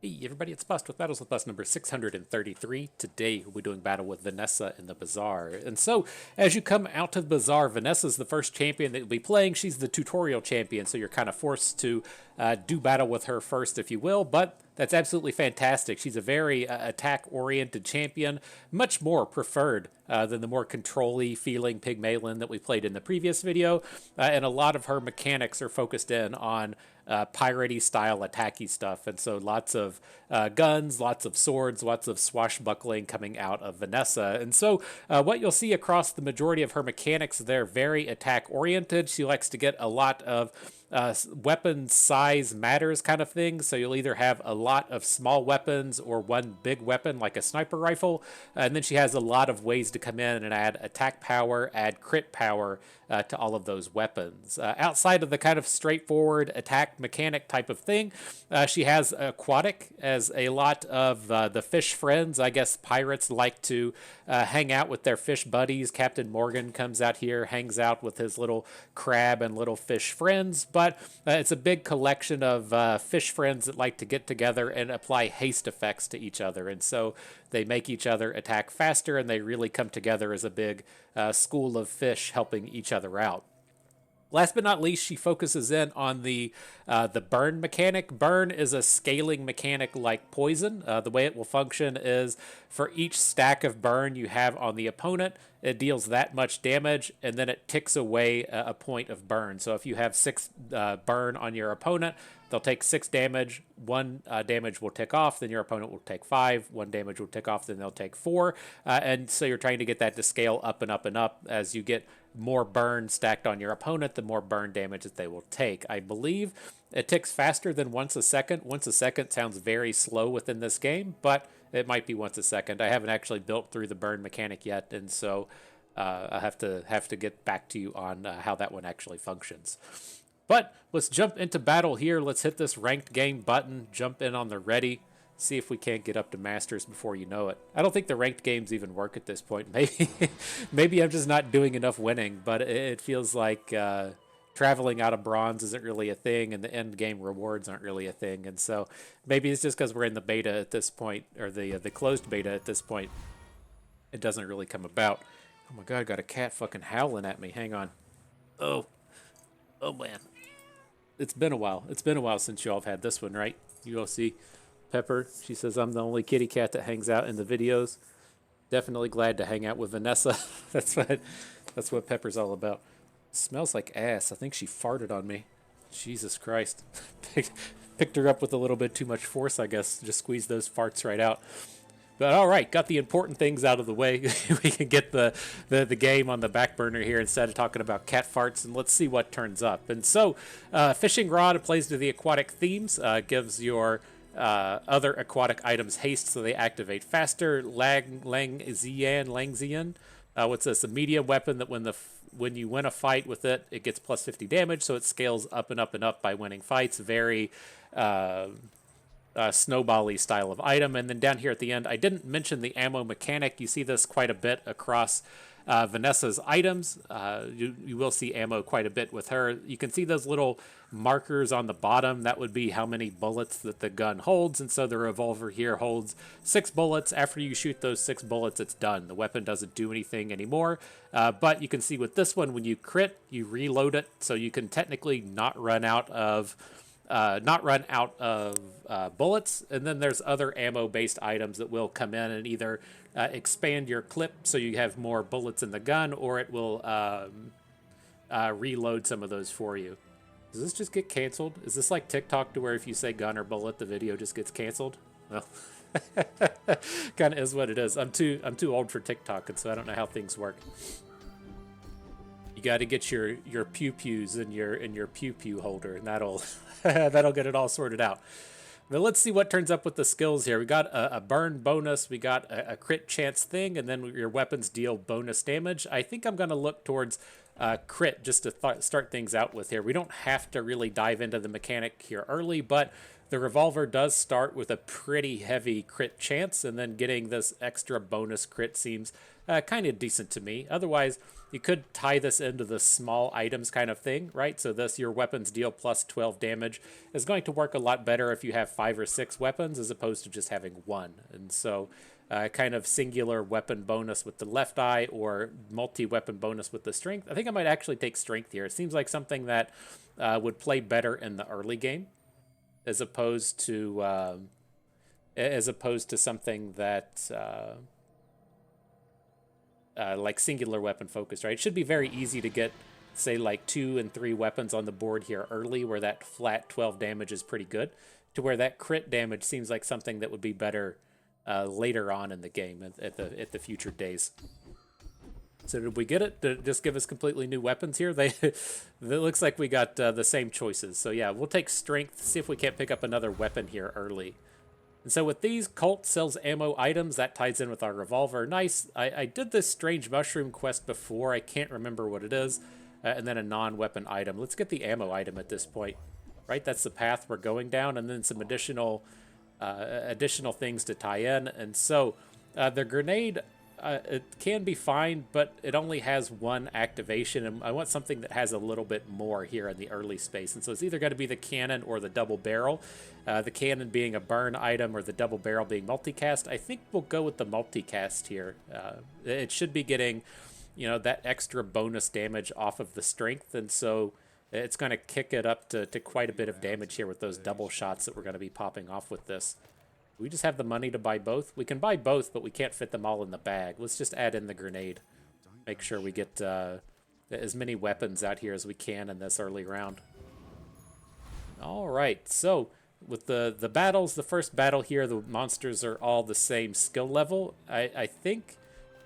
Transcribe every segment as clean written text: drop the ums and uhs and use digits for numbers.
Hey everybody, it's Bust with Battles with Bust number 633. Today we'll be doing battle with Vanessa in the Bazaar. And so, as you come out to the Bazaar, Vanessa's the first champion that you'll be playing. She's the tutorial champion, so you're kind of forced to do battle with her first, if you will. But that's absolutely fantastic. She's a very attack-oriented champion, much more preferred than the more control-y feeling Pygmalion that we played in the previous video. And a lot of her mechanics are focused in on piratey style attacky stuff, and so lots of guns, lots of swords, lots of swashbuckling coming out of Vanessa. And so what you'll see across the majority of her mechanics, they're very attack oriented. She likes to get a lot of weapon size matters kind of thing. So you'll either have a lot of small weapons or one big weapon like a sniper rifle. And then she has a lot of ways to come in and add attack power, add crit power to all of those weapons. Outside of the kind of straightforward attack mechanic type of thing, she has aquatic, as a lot of the fish friends, I guess pirates like to hang out with their fish buddies. Captain Morgan comes out here, hangs out with his little crab and little fish friends, but it's a big collection of fish friends that like to get together and apply haste effects to each other. And so they make each other attack faster, and they really come together as a big school of fish helping each other out. Last but not least, she focuses in on the burn mechanic. Burn is a scaling mechanic like poison. The way it will function is for each stack of burn you have on the opponent, it deals that much damage, and then it ticks away a point of burn. So if you have 6 burn on your opponent, they'll take 6 damage. 1 damage will tick off, then your opponent will take 5. 1 damage will tick off, then they'll take 4. And so you're trying to get that to scale up and up and up. As you get more burn stacked on your opponent, the more burn damage that they will take. I believe it ticks faster than once a second. Once a second sounds very slow within this game, but it might be once a second. I haven't actually built through the burn mechanic yet, and so I have to get back to you on how that one actually functions. But let's jump into battle here. Let's hit this ranked game button, jump in on the ready, see if we can't get up to masters before you know it. I don't think the ranked games even work at this point. Maybe I'm just not doing enough winning, but it feels like traveling out of bronze isn't really a thing, and the end game rewards aren't really a thing. And so maybe it's just because we're in the beta at this point, or the closed beta at this point. It doesn't really come about. Oh my god, I got a cat fucking howling at me. Hang on. Oh, oh man. It's been a while. It's been a while since y'all have had this one, right? You all see Pepper. She says I'm the only kitty cat that hangs out in the videos. Definitely glad to hang out with Vanessa. that's what Pepper's all about. Smells like ass. I think she farted on me. Jesus Christ. Picked her up with a little bit too much force, I guess. Just squeezed those farts right out. But all right, got the important things out of the way. We can get the game on the back burner here instead of talking about cat farts, and let's see what turns up. And so, fishing rod plays to the aquatic themes, gives your other aquatic items haste so they activate faster. Langzian. What's this? A medium weapon that when you win a fight with it, it gets plus 50 damage, so it scales up and up and up by winning fights. Very snowbally style of item. And then down here at the end, I didn't mention the ammo mechanic. You see this quite a bit across Vanessa's items. You will see ammo quite a bit with her. You can see those little markers on the bottom. That would be how many bullets that the gun holds. And so the revolver here holds 6 bullets. After you shoot those 6 bullets, it's done. The weapon doesn't do anything anymore. But you can see with this one, when you crit, you reload it. So you can technically not run out of bullets. And then there's other ammo-based items that will come in and either expand your clip so you have more bullets in the gun, or it will reload some of those for you. Does this just get canceled? Is this like TikTok to where if you say gun or bullet, the video just gets canceled? Well, kind of is what it is. I'm too old for TikTok, and so I don't know how things work. You got to get your pew pews in your pew pew holder, and that'll that'll get it all sorted out. Now let's see what turns up with the skills here. We got a burn bonus, we got a crit chance thing, and then your weapons deal bonus damage. I think I'm going to look towards crit just to start things out with here. We don't have to really dive into the mechanic here early, but The revolver does start with a pretty heavy crit chance, and then getting this extra bonus crit seems kind of decent to me. Otherwise, you could tie this into the small items kind of thing, right? So this, your weapons deal plus 12 damage, is going to work a lot better if you have 5 or 6 weapons as opposed to just having one. And so kind of singular weapon bonus with the left eye or multi-weapon bonus with the strength. I think I might actually take strength here. It seems like something that would play better in the early game as opposed to something that like singular weapon focused, right? It should be very easy to get, say, like 2 and 3 weapons on the board here early, where that flat 12 damage is pretty good, to where that crit damage seems like something that would be better later on in the game at the future days. So did we get it? Did it just give us completely new weapons here? It looks like we got the same choices. So yeah, we'll take strength, see if we can't pick up another weapon here early. And so with these, Colt sells ammo items. That ties in with our revolver. Nice. I did this strange mushroom quest before. I can't remember what it is. And then a non-weapon item. Let's get the ammo item at this point. Right? That's the path we're going down. And then some additional things to tie in. And so the grenade, it can be fine, but it only has one activation, and I want something that has a little bit more here in the early space. And so it's either going to be the cannon or the double barrel. The cannon being a burn item or the double barrel being multicast. I think we'll go with the multicast here. It should be getting, that extra bonus damage off of the strength, and so it's going to kick it up to quite a bit of damage here with those double shots that we're going to be popping off with this. We just have the money to buy both. We can buy both, but we can't fit them all in the bag. Let's just add in the grenade. Make sure we get as many weapons out here as we can in this early round. All right, so with the battles, the first battle here, the monsters are all the same skill level. I think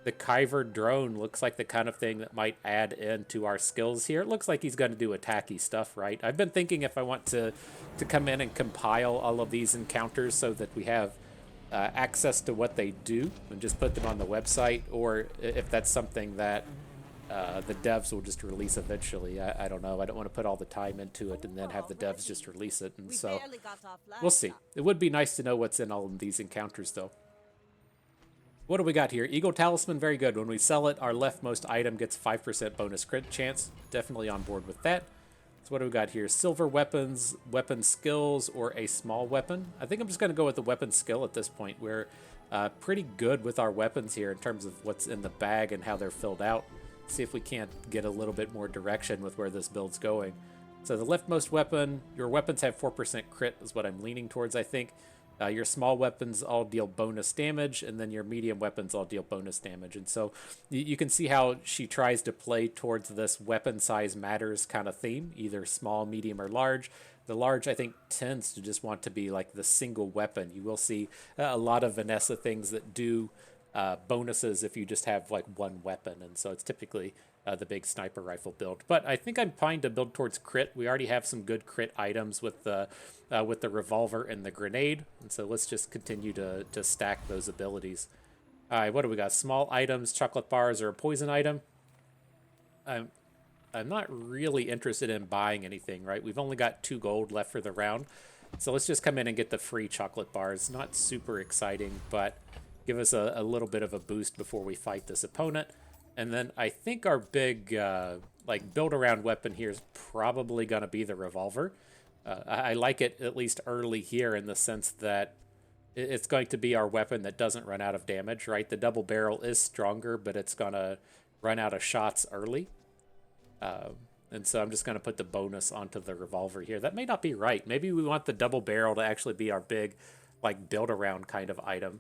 the Kyver drone looks like the kind of thing that might add into our skills here. It looks like he's going to do attacky stuff, right? I've been thinking if I want to come in and compile all of these encounters so that we have access to what they do and just put them on the website, or if that's something that the devs will just release eventually. I don't know. I don't want to put all the time into it and then have the devs just release it. And so we'll see. It would be nice to know what's in all of these encounters, though. What do we got here? Eagle Talisman, very good. When we sell it, our leftmost item gets 5% bonus crit chance. Definitely on board with that. So what do we got here? Silver weapons, weapon skills, or a small weapon. I think I'm just going to go with the weapon skill at this point. We're pretty good with our weapons here in terms of what's in the bag and how they're filled out. See if we can't get a little bit more direction with where this build's going. So the leftmost weapon, your weapons have 4% crit is what I'm leaning towards, I think. Your small weapons all deal bonus damage, and then your medium weapons all deal bonus damage. And so you can see how she tries to play towards this weapon size matters kind of theme, either small, medium, or large. The large, I think, tends to just want to be like the single weapon. You will see a lot of Vanessa things that do bonuses if you just have like one weapon, and so it's typically the big sniper rifle build. But I think I'm fine to build towards crit. We already have some good crit items with the revolver and the grenade, and so let's just continue to stack those abilities. All right, what do we got? Small items, chocolate bars, or a poison item. I'm not really interested in buying anything, right? We've only got 2 gold left for the round, so let's just come in and get the free chocolate bars. Not super exciting, but give us a little bit of a boost before we fight this opponent. And then I think our big like build-around weapon here is probably going to be the revolver. I like it at least early here in the sense that it's going to be our weapon that doesn't run out of damage, right? The double barrel is stronger, but it's going to run out of shots early. And so I'm just going to put the bonus onto the revolver here. That may not be right. Maybe we want the double barrel to actually be our big like build-around kind of item,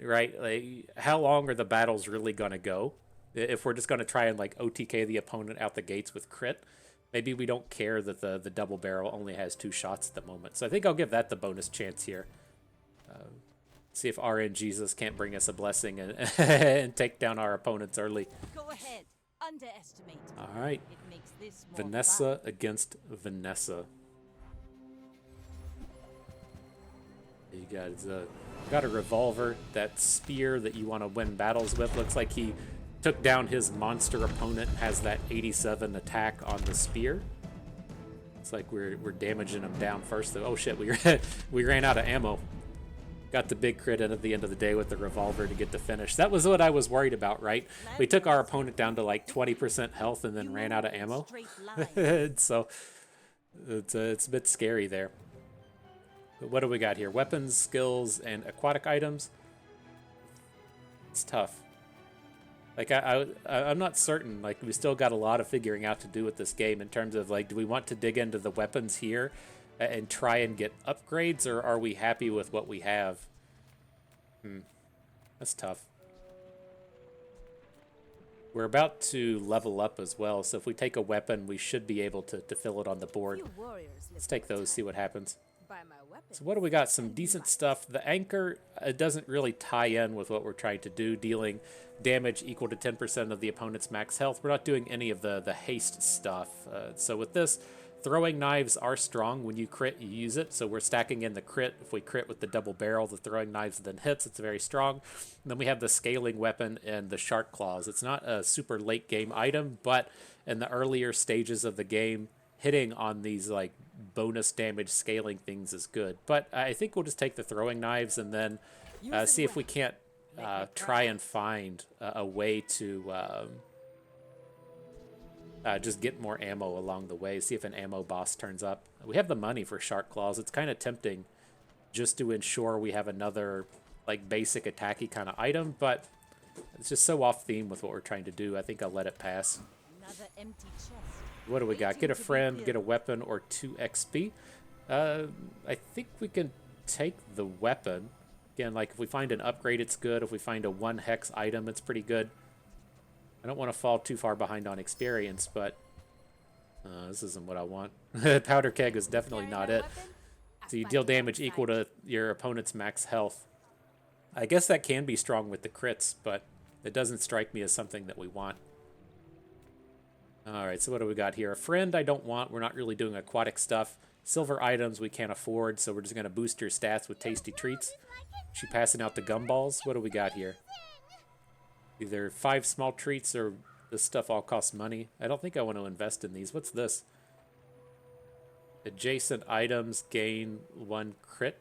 right? Like, how long are the battles really going to go? If we're just going to try and like OTK the opponent out the gates with crit, maybe we don't care that the double barrel only has 2 shots at the moment. So I think I'll give that the bonus chance here. See if RN Jesus can't bring us a blessing and take down our opponents early. Go ahead. Underestimate. All right. It makes this more Vanessa fun. against Vanessa. You guys got a revolver. That spear that you want to win battles with. Looks like he took down his monster opponent, has that 87 attack on the spear. It's like we're damaging them down first. Though. Oh shit, we ran out of ammo. Got the big crit in at the end of the day with the revolver to get the finish. That was what I was worried about, right? We took our opponent down to like 20% health and then ran out of ammo. So it's a bit scary there. But what do we got here? Weapons, skills, and aquatic items. It's tough. Like I'm not certain. Like we still got a lot of figuring out to do with this game in terms of like, do we want to dig into the weapons here and try and get upgrades, or are we happy with what we have? That's tough. We're about to level up as well, so if we take a weapon, we should be able to fill it on the board. Let's take those, see what happens. So what do we got? Some decent stuff. The anchor, it doesn't really tie in with what we're trying to do, dealing damage equal to 10% of the opponent's max health. We're not doing any of the haste stuff. So with this, throwing knives are strong. When you crit, you use it. So we're stacking in the crit. If we crit with the double barrel, the throwing knives then hits. It's very strong. And then we have the scaling weapon and the shark claws. It's not a super late game item, but in the earlier stages of the game, hitting on these like bonus damage scaling things is good. But I think we'll just take the throwing knives and then see if we can't try and find a way to just get more ammo along the way. See if an ammo boss turns up. We have the money for shark claws. It's kind of tempting just to ensure we have another like basic attacky kind of item, but it's just so off theme with what we're trying to do. I think I'll let it pass. Another empty chest. What do we got? Get a friend, get a weapon, or 2 XP. I think we can take the weapon. Again, like if we find an upgrade, it's good. If we find a 1 hex item, it's pretty good. I don't want to fall too far behind on experience, but this isn't what I want. Powder keg is definitely not it. So you deal damage equal to your opponent's max health. I guess that can be strong with the crits, but it doesn't strike me as something that we want. All right, so what do we got here? A friend I don't want. We're not really doing aquatic stuff. Silver items we can't afford, so we're just going to boost your stats with tasty treats. She passing out the gumballs. What do we got here? Either 5 small treats or this stuff all costs money. I don't think I want to invest in these. What's this? Adjacent items gain 1 crit.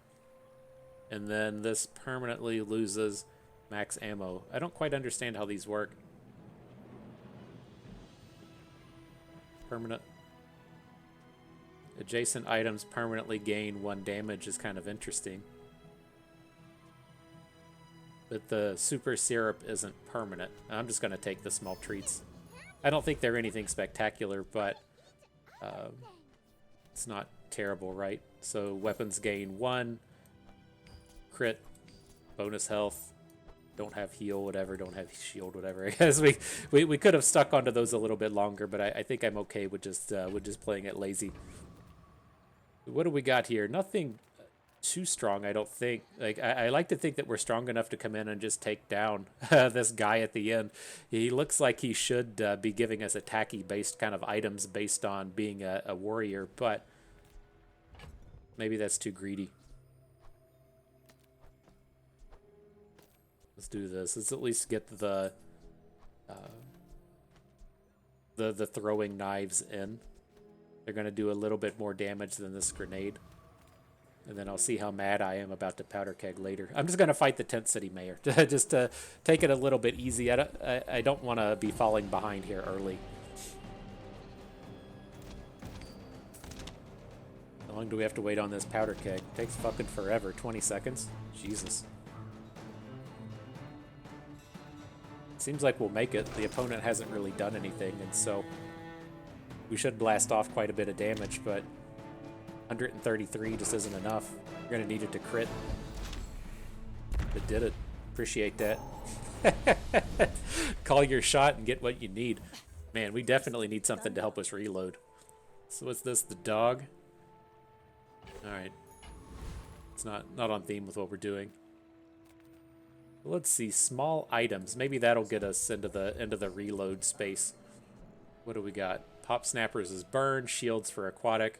And then this permanently loses max ammo. I don't quite understand how these work. Permanent. Adjacent items permanently gain 1 damage is kind of interesting. But the super syrup isn't permanent. I'm just going to take the small treats. I don't think they're anything spectacular, but it's not terrible, right? So weapons gain 1. Crit. Bonus health. Don't have heal, whatever. Don't have shield, whatever. I guess we could have stuck onto those a little bit longer, but I think I'm okay with just playing it lazy. What do we got here? Nothing too strong, I don't think. Like I like to think that we're strong enough to come in and just take down this guy at the end. He looks like he should be giving us attacky based kind of items based on being a warrior, but maybe that's too greedy. Let's do this. Let's at least get the throwing knives in. They're going to do a little bit more damage than this grenade. And then I'll see how mad I am about the powder keg later. I'm just going to fight the Tent City Mayor. Just to take it a little bit easy. I don't want to be falling behind here early. How long do we have to wait on this powder keg? It takes fucking forever. 20 seconds? Jesus. Seems like we'll make it. The opponent hasn't really done anything, and so we should blast off quite a bit of damage, but 133 just isn't enough. You're going to need it to crit. It did it. Appreciate that. Call your shot and get what you need. Man, we definitely need something to help us reload. So what's this? The dog? Alright. It's not on theme with what we're doing. Let's see, small items. Maybe that'll get us into the reload space. What do we got? Pop snappers is burn, shields for aquatic.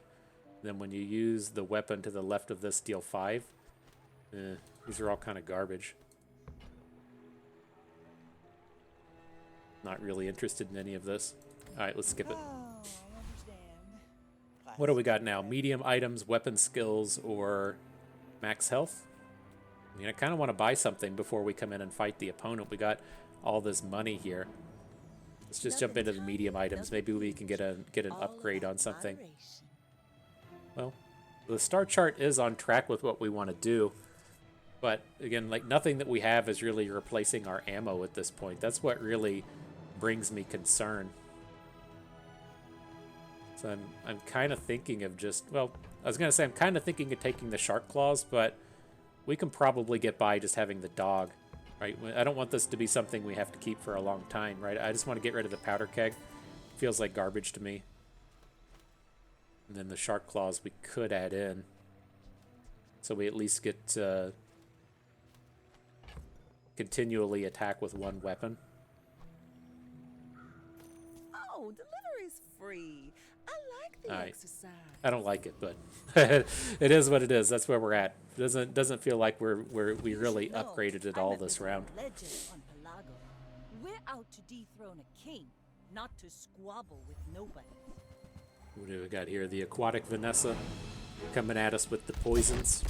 Then when you use the weapon to the left of this, deal 5. These are all kind of garbage. Not really interested in any of this. All right, let's skip it. What do we got now? Medium items, weapon skills, or max health? I mean, I kind of want to buy something before we come in and fight the opponent. We got all this money here. Let's just jump into the medium items. Maybe we can get an upgrade on something. Well, the star chart is on track with what we want to do. But again, like nothing that we have is really replacing our ammo at this point. That's what really brings me concern. So I'm kind of thinking of just, well, I was going to say I'm kind of thinking of taking the shark claws, but we can probably get by just having the dog, right? I don't want this to be something we have to keep for a long time, right? I just want to get rid of the powder keg. Feels like garbage to me. And then the shark claws we could add in. So we at least get to continually attack with one weapon. Oh, delivery's free. I like the exercise. I don't like it, but it is what it is. That's where we're at. It doesn't feel like we really upgraded it all this round. Legend on Pelago. We're out to dethrone a king, not to squabble with nobody. What do we got here? The aquatic Vanessa coming at us with the poisons.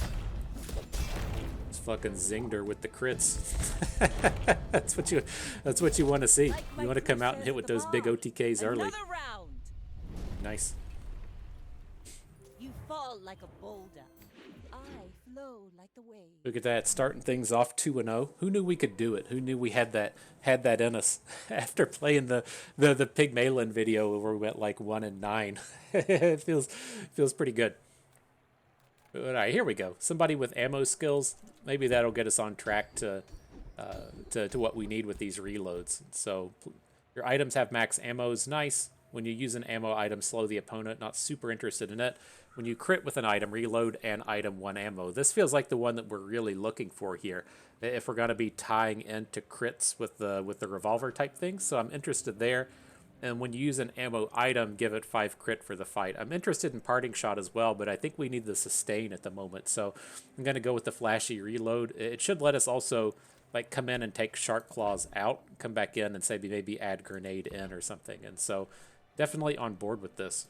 Just fucking zinged her with the crits. That's what you want to see. You want to come out and hit with those big OTKs early. Another round. Nice. You fall like a boulder. I flow like the wave. Look at that, starting things off 2-0. Who knew we could do it? Who knew we had that in us? After playing the Pygmalion video where we went like 1-9, it feels pretty good. All right, here we go. Somebody with ammo skills. Maybe that'll get us on track to what we need with these reloads. So your items have max ammos. Nice. When you use an ammo item, slow the opponent. Not super interested in it. When you crit with an item, reload and item 1 ammo. This feels like the one that we're really looking for here. If we're going to be tying into crits with the revolver type thing. So I'm interested there. And when you use an ammo item, give it 5 crit for the fight. I'm interested in parting shot as well, but I think we need the sustain at the moment. So I'm going to go with the flashy reload. It should let us also like come in and take shark claws out, come back in and say maybe add grenade in or something. And so definitely on board with this.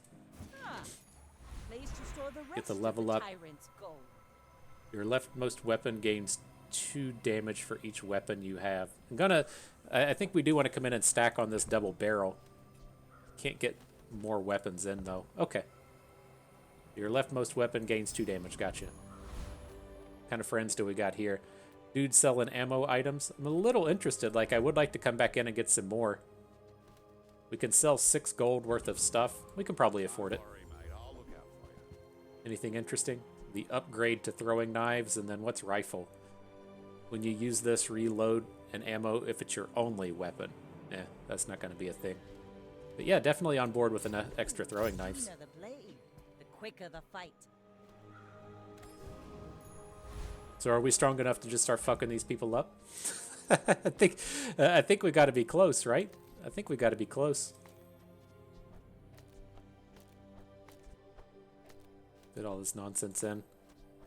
Get the level up. Your leftmost weapon gains 2 damage for each weapon you have. I think we do want to come in and stack on this double barrel. Can't get more weapons in though. Okay. Your leftmost weapon gains 2 damage. Gotcha. What kind of friends do we got here? Dude selling ammo items. I'm a little interested. Like I would like to come back in and get some more. We can sell 6 gold worth of stuff. We can probably afford it. Anything interesting? The upgrade to throwing knives, and then what's rifle? When you use this, reload and ammo if it's your only weapon. That's not going to be a thing. But yeah, definitely on board with an extra throwing knives. The blade, the quicker the fight. So are we strong enough to just start fucking these people up? I think we got to be close, right? I think we got to be close. Fit all this nonsense in.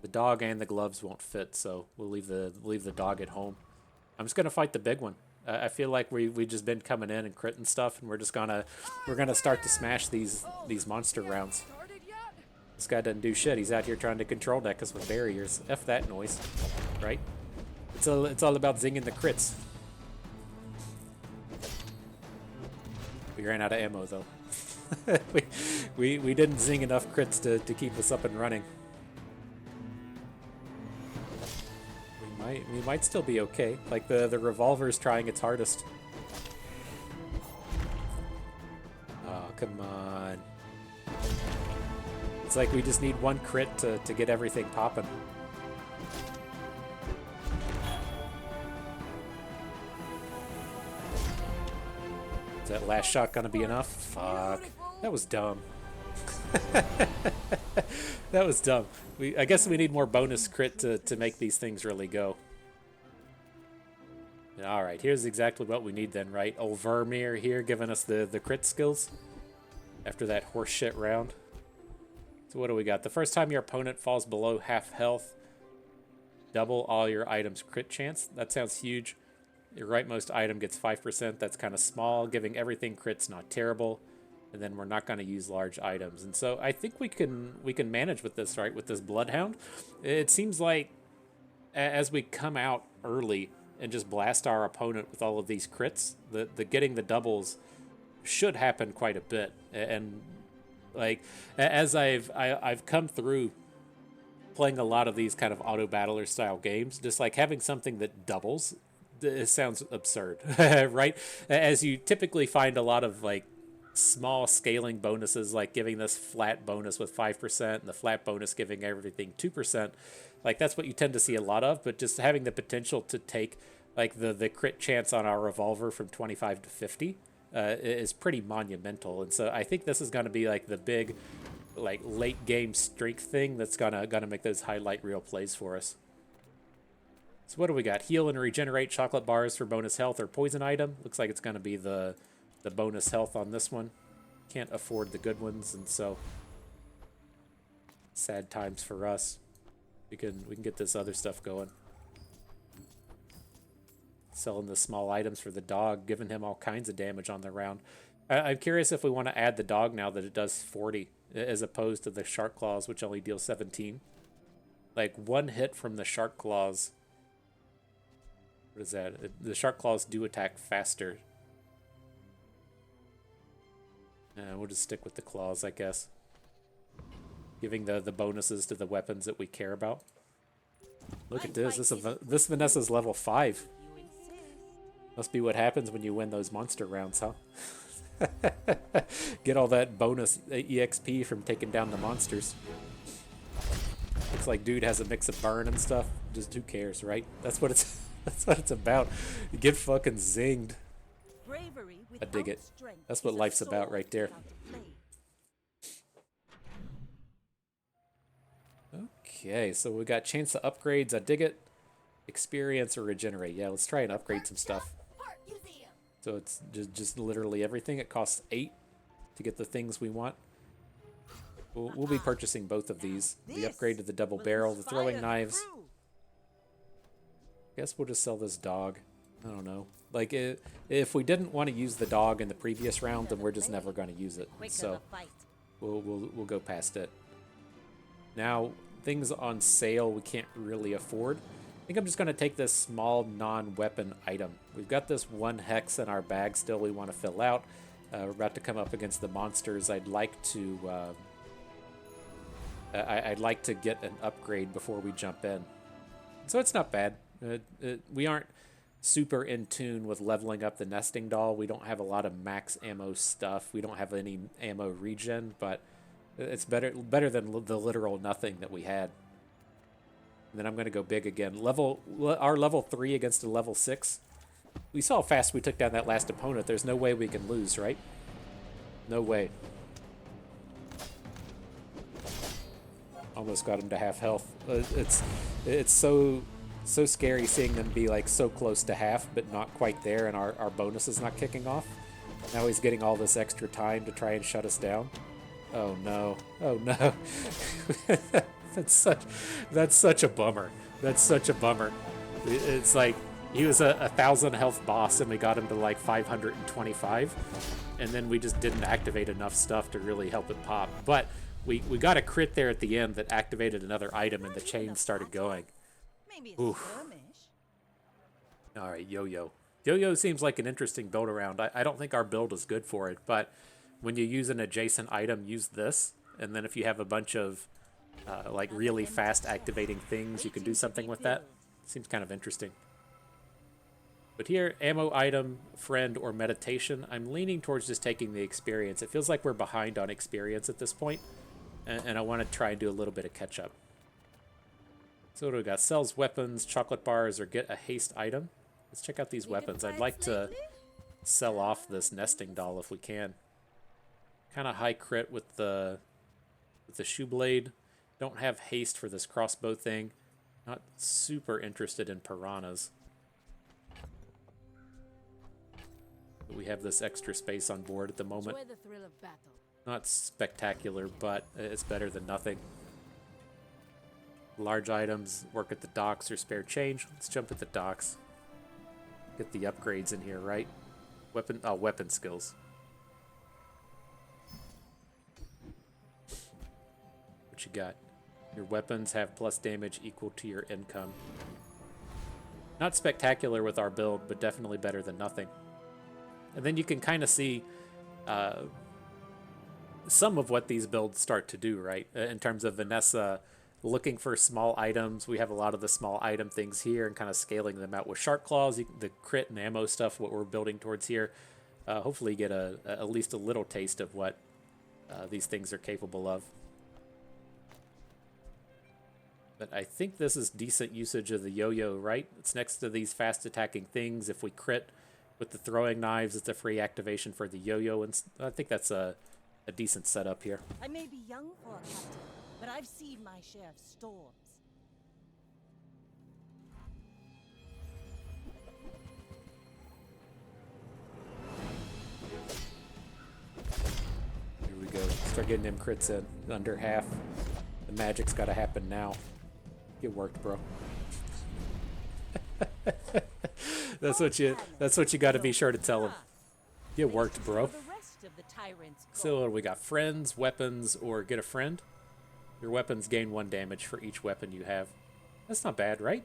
The dog and the gloves won't fit, so we'll leave the dog at home. I'm just gonna fight the big one. I feel like we just been coming in and critting stuff, and we're gonna start to smash these monster rounds. This guy doesn't do shit. He's out here trying to control deck us with barriers. F that noise, right? It's all about zinging the crits. We ran out of ammo though. we didn't zing enough crits to keep us up and running. We might still be okay. Like the revolver's trying its hardest. Oh, come on. It's like we just need 1 crit to get everything popping. Is that last shot gonna be enough? Fuck. That was dumb. That was dumb. I guess we need more bonus crit to make these things really go. Alright, here's exactly what we need then, right? Old Vermeer here giving us the crit skills after that horseshit round. So what do we got? The first time your opponent falls below half health, double all your items' crit chance. That sounds huge. Your rightmost item gets 5%. That's kind of small. Giving everything crits, not terrible. and then we're not going to use large items. And so I think we can manage with this, right? With this Bloodhound, it seems like as we come out early and just blast our opponent with all of these crits, the getting the doubles should happen quite a bit. And like as I've come through playing a lot of these kind of auto battler style games, just like having something that doubles, it sounds absurd, right? As you typically find a lot of like small scaling bonuses, like giving this flat bonus with 5% and the flat bonus giving everything 2%. Like that's what you tend to see a lot of, but just having the potential to take like the crit chance on our revolver from 25 to 50 is pretty monumental. And so I think this is going to be like the big like late game strength thing that's gonna make those highlight reel plays for us. So what do we got? Heal and regenerate chocolate bars for bonus health or poison item. Looks like it's gonna be the bonus health on this one. Can't afford the good ones, and so sad times for us. We can get this other stuff going. Selling the small items for the dog, giving him all kinds of damage on the round. I'm curious if we want to add the dog now that it does 40 as opposed to the shark claws, which only deal 17. Like one hit from the shark claws. What is that? The shark claws do attack faster. We'll just stick with the claws, I guess. Giving the bonuses to the weapons that we care about. Look at this. This Vanessa's level 5. Must be what happens when you win those monster rounds, huh? Get all that bonus EXP from taking down the monsters. Looks like dude has a mix of burn and stuff. Just who cares, right? That's what it's that's what it's about. You get fucking zinged. I dig it. That's what life's about right there. Okay, so we got chance to upgrades. I dig it. Experience or regenerate. Yeah, let's try and upgrade some stuff. So it's just literally everything. It costs 8 to get the things we want. We'll be purchasing both of these. The upgrade to the double barrel, the throwing knives. Guess we'll just sell this dog. I don't know. Like, if we didn't want to use the dog in the previous round, then we're just never going to use it. So we'll go past it. Now, things on sale we can't really afford. I think I'm just going to take this small non-weapon item. We've got this 1 hex in our bag still we want to fill out. We're about to come up against the monsters. I'd like to I'd like to get an upgrade before we jump in. So it's not bad. We aren't super in tune with leveling up the nesting doll. We don't have a lot of max ammo stuff. We don't have any ammo regen, but it's better than the literal nothing that we had. And then I'm going to go big again. Our level 3 against a level 6. We saw how fast we took down that last opponent. There's no way we can lose, right? No way. Almost got him to half health. It's so scary seeing them be like so close to half, but not quite there, and our bonus is not kicking off. Now he's getting all this extra time to try and shut us down. Oh no! Oh no! That's such a bummer. That's such a bummer. It's like he was a 1,000 health boss and we got him to like 525, and then we just didn't activate enough stuff to really help it pop. But we got a crit there at the end that activated another item and the chain started going. Oof. All right, yo-yo. Yo-yo seems like an interesting build around. I don't think our build is good for it, but when you use an adjacent item, use this, and then if you have a bunch of like really fast activating things, you can do something with that. Seems kind of interesting. But here, ammo item, friend, or meditation, I'm leaning towards just taking the experience. It feels like we're behind on experience at this point, and I want to try and do a little bit of catch up. So what do we got? Sells weapons, chocolate bars, or get a haste item. Let's check out these weapons. I'd like to sell off this nesting doll if we can. Kind of high crit with the shoe blade. Don't have haste for this crossbow thing. Not super interested in piranhas. But we have this extra space on board at the moment. Not spectacular, but it's better than nothing. Large items, work at the docks or spare change. Let's jump at the docks. Get the upgrades in here, right? Weapon skills. you got? Your weapons have plus damage equal to your income. Not spectacular with our build, but definitely better than nothing. And then you can kind of see some of what these builds start to do, right? In terms of Vanessa looking for small items. We have a lot of the small item things here and kind of scaling them out with Shark Claws, the crit and ammo stuff, what we're building towards here. Hopefully you get at least a little taste of what these things are capable of. But I think this is decent usage of the yo-yo, right? It's next to these fast attacking things. If we crit with the throwing knives, it's a free activation for the yo-yo, and I think that's a decent setup here. I may be young for a captain, but I've seen my share of storms. Here we go. Start getting them crits in. Under half. The magic's got to happen now. It worked, bro. That's what you got to be sure to tell him. It worked, bro. So we got friends, weapons, or get a friend. Your weapons gain 1 damage for each weapon you have. That's not bad, right?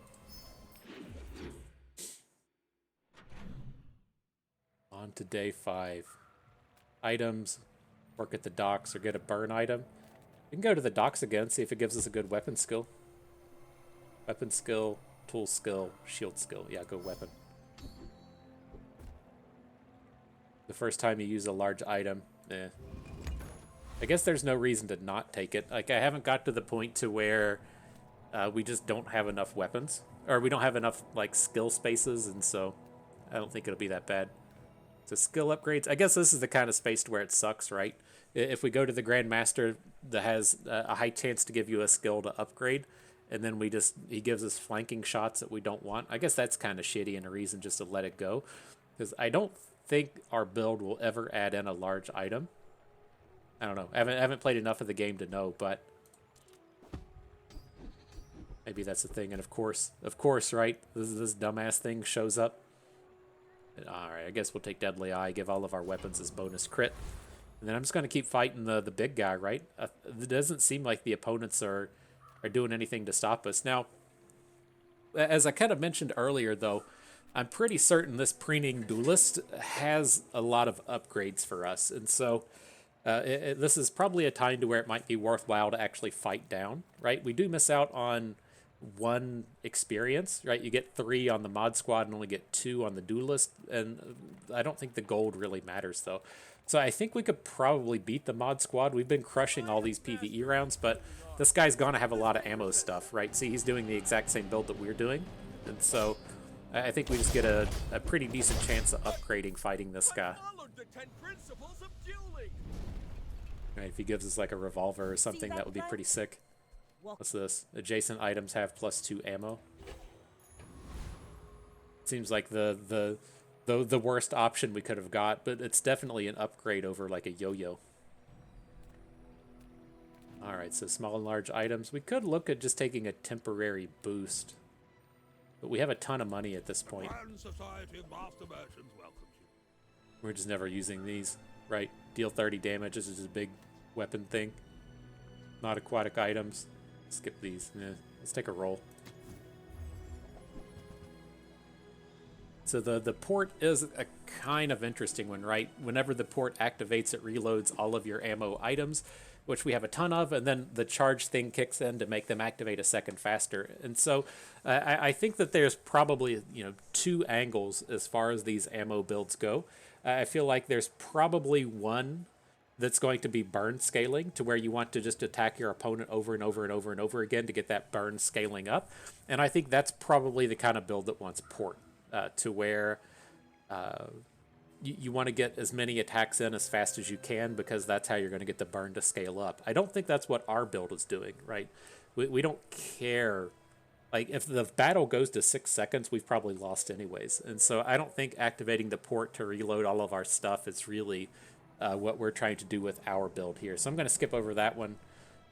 On to day 5. Items, work at the docks, or get a burn item. We can go to the docks again, see if it gives us a good weapon skill. Weapon skill, tool skill, shield skill. Yeah, go weapon. The first time you use a large item, I guess there's no reason to not take it. Like, I haven't got to the point to where we just don't have enough weapons. Or we don't have enough, like, skill spaces, and so I don't think it'll be that bad. So skill upgrades, I guess this is the kind of space to where it sucks, right? If we go to the Grandmaster that has a high chance to give you a skill to upgrade, and then he gives us flanking shots that we don't want, I guess that's kind of shitty and a reason just to let it go. Because I don't think our build will ever add in a large item. I don't know. I haven't played enough of the game to know, but maybe that's the thing. And of course, right? This dumbass thing shows up. All right, I guess we'll take Deadly Eye, give all of our weapons as bonus crit. And then I'm just going to keep fighting the big guy, right? It doesn't seem like the opponents are doing anything to stop us. Now, as I kind of mentioned earlier, though, I'm pretty certain this preening duelist has a lot of upgrades for us. And so this is probably a time to where it might be worthwhile to actually fight down, right? We do miss out on 1 experience, right? You get 3 on the mod squad and only get 2 on the duelist. And I don't think the gold really matters, though. So I think we could probably beat the mod squad. We've been crushing all these PvE rounds, but this guy's going to have a lot of ammo stuff, right? See, he's doing the exact same build that we're doing. And so I think we just get a pretty decent chance of upgrading fighting this guy. Right, if he gives us like a revolver or something, that would be pretty sick. What's this? Adjacent items have +2 ammo. Seems like the worst option we could have got, but it's definitely an upgrade over like a yo-yo. Alright, so small and large items. We could look at just taking a temporary boost. But we have a ton of money at this point. We're just never using these, right? Deal 30 damage. This is a big weapon thing. Not aquatic items. Skip these. Let's take a roll. So the port is a kind of interesting one, right? Whenever the port activates, it reloads all of your ammo items, which we have a ton of, and then the charge thing kicks in to make them activate a second faster. And so I think that there's probably 2 angles as far as these ammo builds go. I feel like there's probably one that's going to be burn scaling, to where you want to just attack your opponent over and over and over and over again to get that burn scaling up. And I think that's probably the kind of build that wants port, to where you want to get as many attacks in as fast as you can, because that's how you're going to get the burn to scale up. I don't think that's what our build is doing, right? We don't care. Like, if the battle goes to 6 seconds, we've probably lost anyways. And so I don't think activating the port to reload all of our stuff is really what we're trying to do with our build here. So I'm going to skip over that one.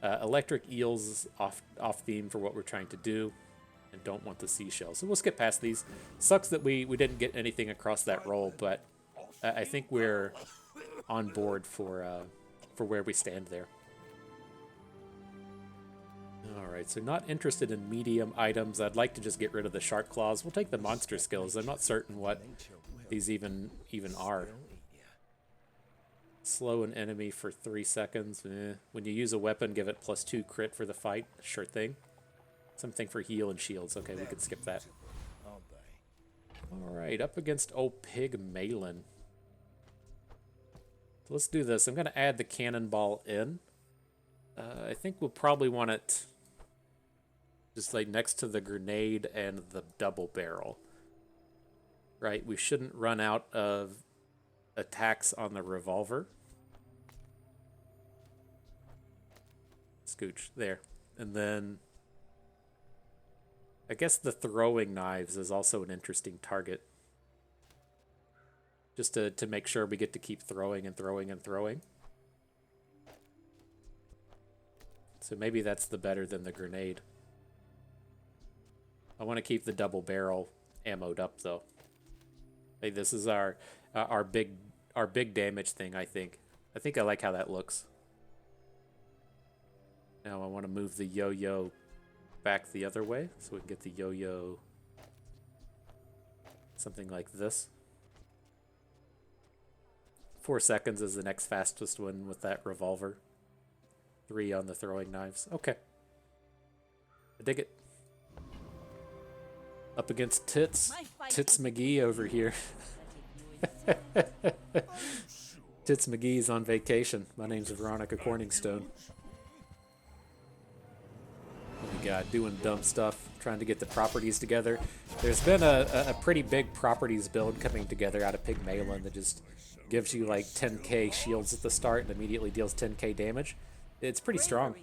Electric eels is off theme for what we're trying to do, and don't want the seashells. So we'll skip past these. Sucks that we didn't get anything across that roll, but I think we're on board for where we stand there. Alright, so not interested in medium items. I'd like to just get rid of the shark claws. We'll take the monster skills. I'm not certain what these even are. Slow an enemy for 3 seconds. When you use a weapon, give it +2 crit for the fight. Sure thing. Something for heal and shields. Okay, we could skip that. Alright, up against old Pig Malin. So let's do this. I'm going to add the cannonball in. I think we'll probably want it just like next to the grenade and the double barrel. Right, we shouldn't run out of attacks on the revolver. Scooch, there. And then I guess the throwing knives is also an interesting target. Just to make sure we get to keep throwing and throwing and throwing. So maybe that's the better than the grenade. I want to keep the double barrel ammoed up though. Hey, this is our big damage thing, I think. I like how that looks. Now I want to move the yo-yo back the other way so we can get the yo-yo something like this. 4 seconds is the next fastest one with that revolver. 3 on the throwing knives. Okay. I dig it. Up against Tits McGee over here. Tits McGee's on vacation. My name's Veronica Corningstone. What we got? Doing dumb stuff, trying to get the properties together. There's been a pretty big properties build coming together out of Pig Malin that just gives you like 10k shields at the start and immediately deals 10k damage. It's pretty strong.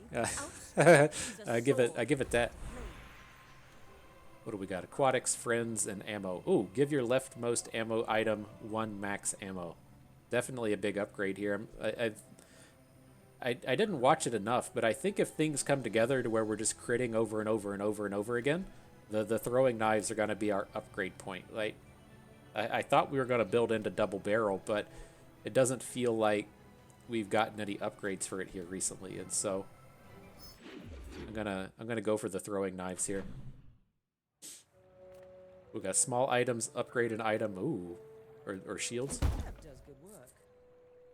I give it that. What do we got? Aquatics, friends, and ammo. Ooh, give your leftmost ammo item 1 max ammo. Definitely a big upgrade here. I didn't watch it enough, but I think if things come together to where we're just critting over and over and over and over again, the throwing knives are going to be our upgrade point. Like, I thought we were going to build into double barrel, but it doesn't feel like we've gotten any upgrades for it here recently, and so I'm gonna go for the throwing knives here. We got small items, upgrade an item, ooh, or shields. That does good work.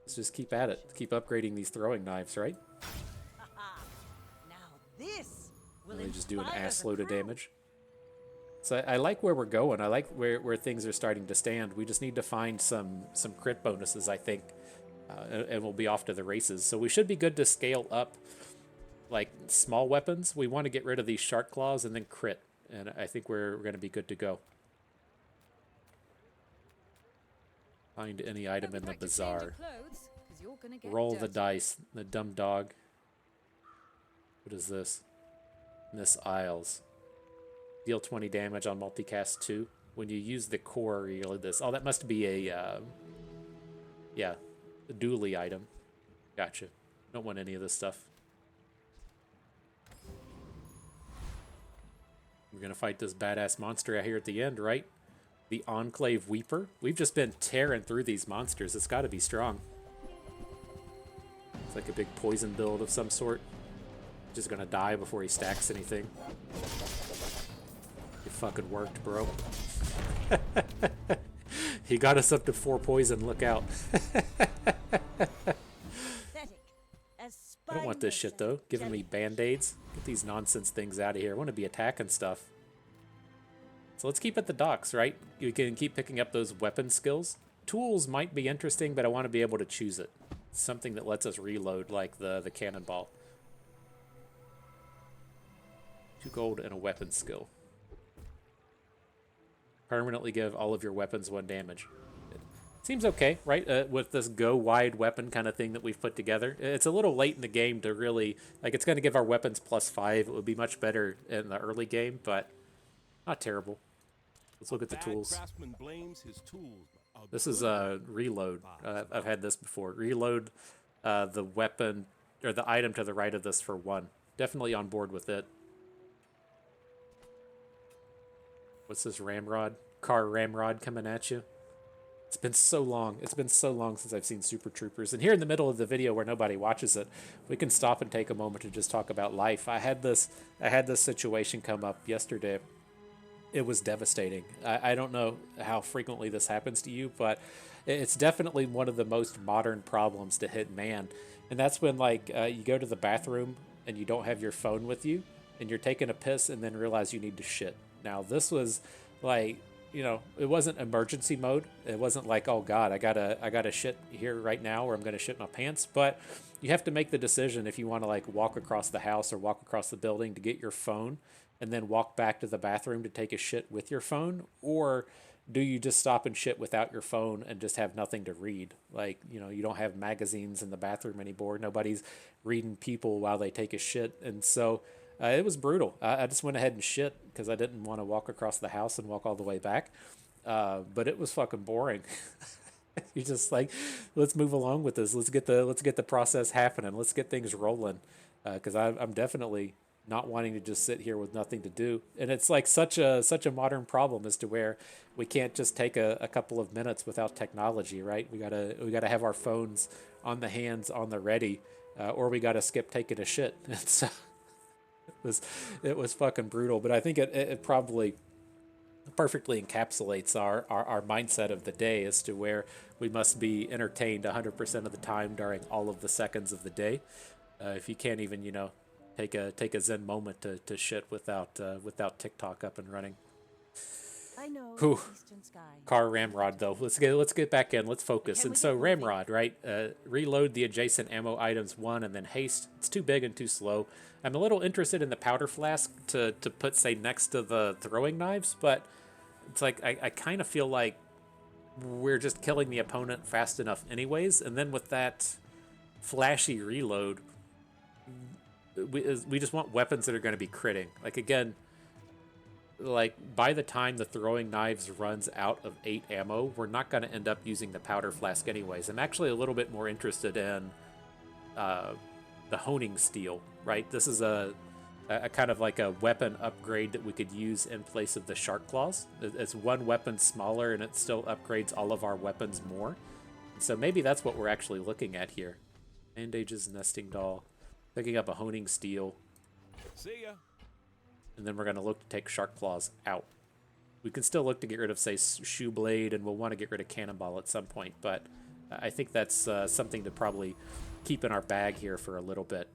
Let's just keep at it. Keep upgrading these throwing knives, right? Now this will Really just do an inspire ass the load of crew. damage. So I like where we're going. I like where things are starting to stand. We just need to find some crit bonuses, I think, and we'll be off to the races. So we should be good to scale up, like, small weapons. We want to get rid of these shark claws and then crit, and I think we're going to be good to go. Find any item in the Like to change your bazaar. clothes, 'cause you're gonna get Roll the dirty. dice. The dumb dog. What is this? Miss Isles. Deal 20 damage on multicast 2. When you use the core, you'll this. Oh, that must be a, yeah, a dually item. Gotcha. Don't want any of this stuff. We're gonna fight this badass monster out here at the end, right? The Enclave Weeper. We've just been tearing through these monsters. It's gotta be strong. It's like a big poison build of some sort. Just gonna die before he stacks anything. It fucking worked, bro. He got us up to 4 poison. Look out. Pathetic. As I don't want this shit, though. Giving me band-aids. Get these nonsense things out of here. I want to be attacking stuff. So let's keep at the docks, right? You can keep picking up those weapon skills. Tools might be interesting, but I want to be able to choose it. Something that lets us reload, like the cannonball. 2 gold and a weapon skill. Permanently give all of your weapons 1 damage. Seems okay, right? With this go-wide weapon kind of thing that we've put together. It's a little late in the game to really... Like, it's going to give our weapons +5. It would be much better in the early game, but not terrible. Let's look at the tools. This is reload. I've had this before. Reload the weapon, or the item to the right of this for 1. Definitely on board with it. What's this ramrod? Car ramrod coming at you. It's been so long. It's been so long since I've seen Super Troopers. And here in the middle of the video where nobody watches it, we can stop and take a moment to just talk about life. I had this situation come up yesterday. It was devastating. I don't know how frequently this happens to you, but it's definitely one of the most modern problems to hit man. And that's when like you go to the bathroom and you don't have your phone with you and you're taking a piss and then realize you need to shit. Now this was like, you know, it wasn't emergency mode. It wasn't like, oh God, I gotta shit here right now or I'm gonna shit my pants. But you have to make the decision if you want to like walk across the house or walk across the building to get your phone and then walk back to the bathroom to take a shit with your phone, or do you just stop and shit without your phone and just have nothing to read? Like, you know, you don't have magazines in the bathroom anymore. Nobody's reading people while they take a shit. And so it was brutal. I just went ahead and shit because I didn't want to walk across the house and walk all the way back. But it was fucking boring. You're just like, let's move along with this. Let's get the process happening. Let's get things rolling. Because I'm definitely not wanting to just sit here with nothing to do. And it's like such a modern problem as to where we can't just take a couple of minutes without technology, right? We gotta have our phones on the hands, on the ready, or we gotta skip taking a shit. And so it was fucking brutal. But I think it probably perfectly encapsulates our mindset of the day as to where we must be entertained 100% of the time during all of the seconds of the day. If you can't even, you know, take a zen moment to shit without TikTok up and running. I know. Whew. Eastern sky. Car ramrod though. Let's get back in. Let's focus. Can And we so get moving? ramrod, right? Reload the adjacent ammo items one and then haste. It's too big and too slow. I'm a little interested in the powder flask to put say next to the throwing knives, but it's like I kind of feel like we're just killing the opponent fast enough anyways. And then with that flashy reload, we just want weapons that are going to be critting. Like again, like by the time the throwing knives runs out of 8 ammo, we're not going to end up using the powder flask anyways. I'm actually a little bit more interested in the honing steel, right? This is a kind of like a weapon upgrade that we could use in place of the shark claws. It's one weapon smaller and it still upgrades all of our weapons more. So maybe that's what we're actually looking at here. Bandages, nesting doll, picking up a honing steel. See ya. And then we're going to look to take shark claws out. We can still look to get rid of, say, shoe blade, and we'll want to get rid of cannonball at some point. But I think that's something to probably keep in our bag here for a little bit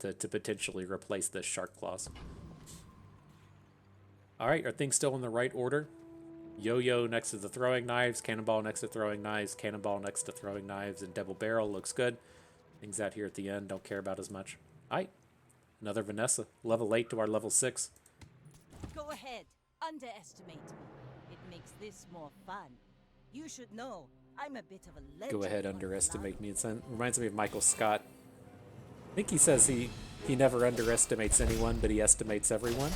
to potentially replace the shark claws. All right, are things still in the right order? Yo-yo next to the throwing knives, cannonball next to throwing knives, cannonball next to throwing knives, and double barrel looks good. Things out here at the end don't care about as much. All right. Another Vanessa, level 8 to our level 6. Go ahead. Underestimate me. It makes this more fun. You should know, I'm a bit of a legend. Go ahead, for underestimate me. life. It reminds me of Michael Scott. I think he says he never underestimates anyone, but he estimates everyone.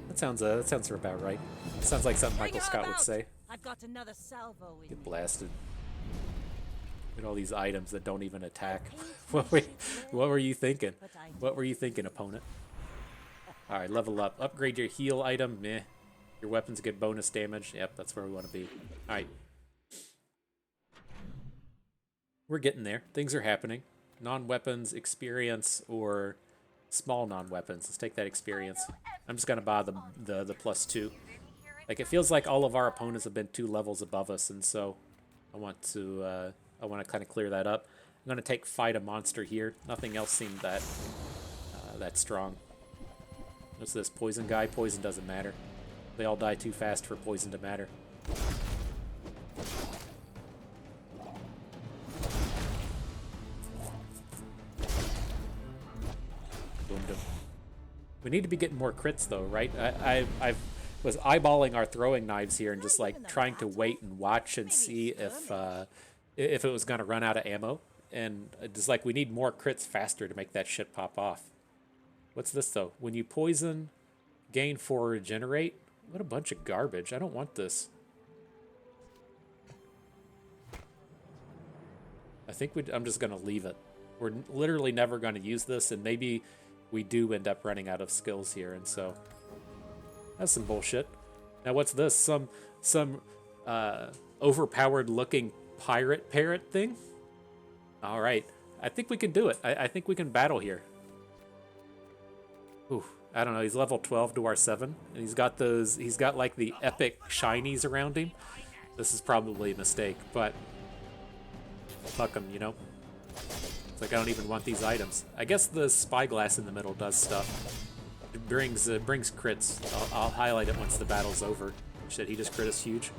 That sounds about right. Sounds like something Bring Michael her Scott would about. say. I've got another salvo in Get me. blasted. Get all these items that don't even attack. What were you thinking? What were you thinking, opponent? All right, level up. Upgrade your heal item. Meh. Your weapons get bonus damage. Yep, that's where we want to be. All right. We're getting there. Things are happening. Non-weapons, experience, or small non-weapons. Let's take that experience. I'm just going to buy the +2. Like, it feels like all of our opponents have been 2 levels above us, and so I want to kind of clear that up. I'm going to take fight a monster here. Nothing else seemed that strong. What's this, poison guy? Poison doesn't matter. They all die too fast for poison to matter. Boom, boom. We need to be getting more crits though, right? I was eyeballing our throwing knives here and just like trying to wait and watch and see if it was gonna run out of ammo. And just like we need more crits faster to make that shit pop off. What's this though? When you poison, gain 4 regenerate. What a bunch of garbage. I don't want this. I think I'm just gonna leave it. We're literally never gonna use this, and maybe we do end up running out of skills here, and so that's some bullshit. Now what's this? Some overpowered looking pirate parrot thing. All right. I think we can do it. I think we can battle here. Ooh, I don't know. He's level 12 to our 7. And he's got like the epic shinies around him. This is probably a mistake, but fuck him, you know? It's like I don't even want these items. I guess the spyglass in the middle does stuff. It brings crits. I'll highlight it once the battle's over. Shit, he just crit us huge.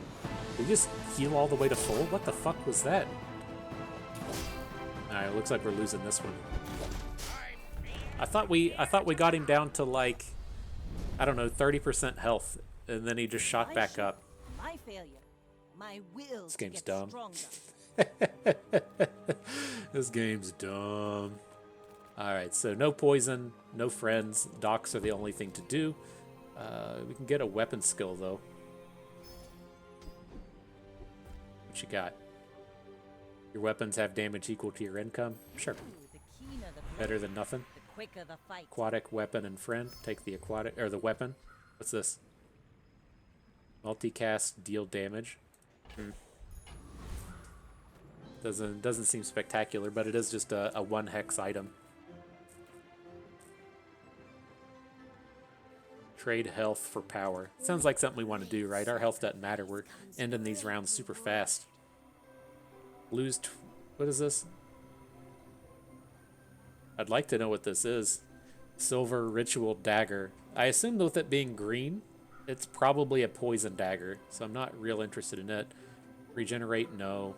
Did we just heal all the way to full? What the fuck was that? Alright, it looks like we're losing this one. I thought we got him down to like, I don't know, 30% health, and then he just shot back up. My failure. My will. This game's dumb. Stronger. This game's dumb. Alright, so no poison, no friends. Docks are the only thing to do. We can get a weapon skill, though. What you got? Your weapons have damage equal to your income? Sure. Better than nothing. The quicker the fight. Aquatic weapon and friend. Take the aquatic, or the weapon. What's this? Multicast, deal damage. Doesn't seem spectacular, but it is just a 1 hex item. Trade health for power. Sounds like something we want to do, right? Our health doesn't matter. We're ending these rounds super fast. What is this? I'd like to know what this is. Silver ritual dagger. I assume with it being green, it's probably a poison dagger, so I'm not real interested in it. Regenerate, no.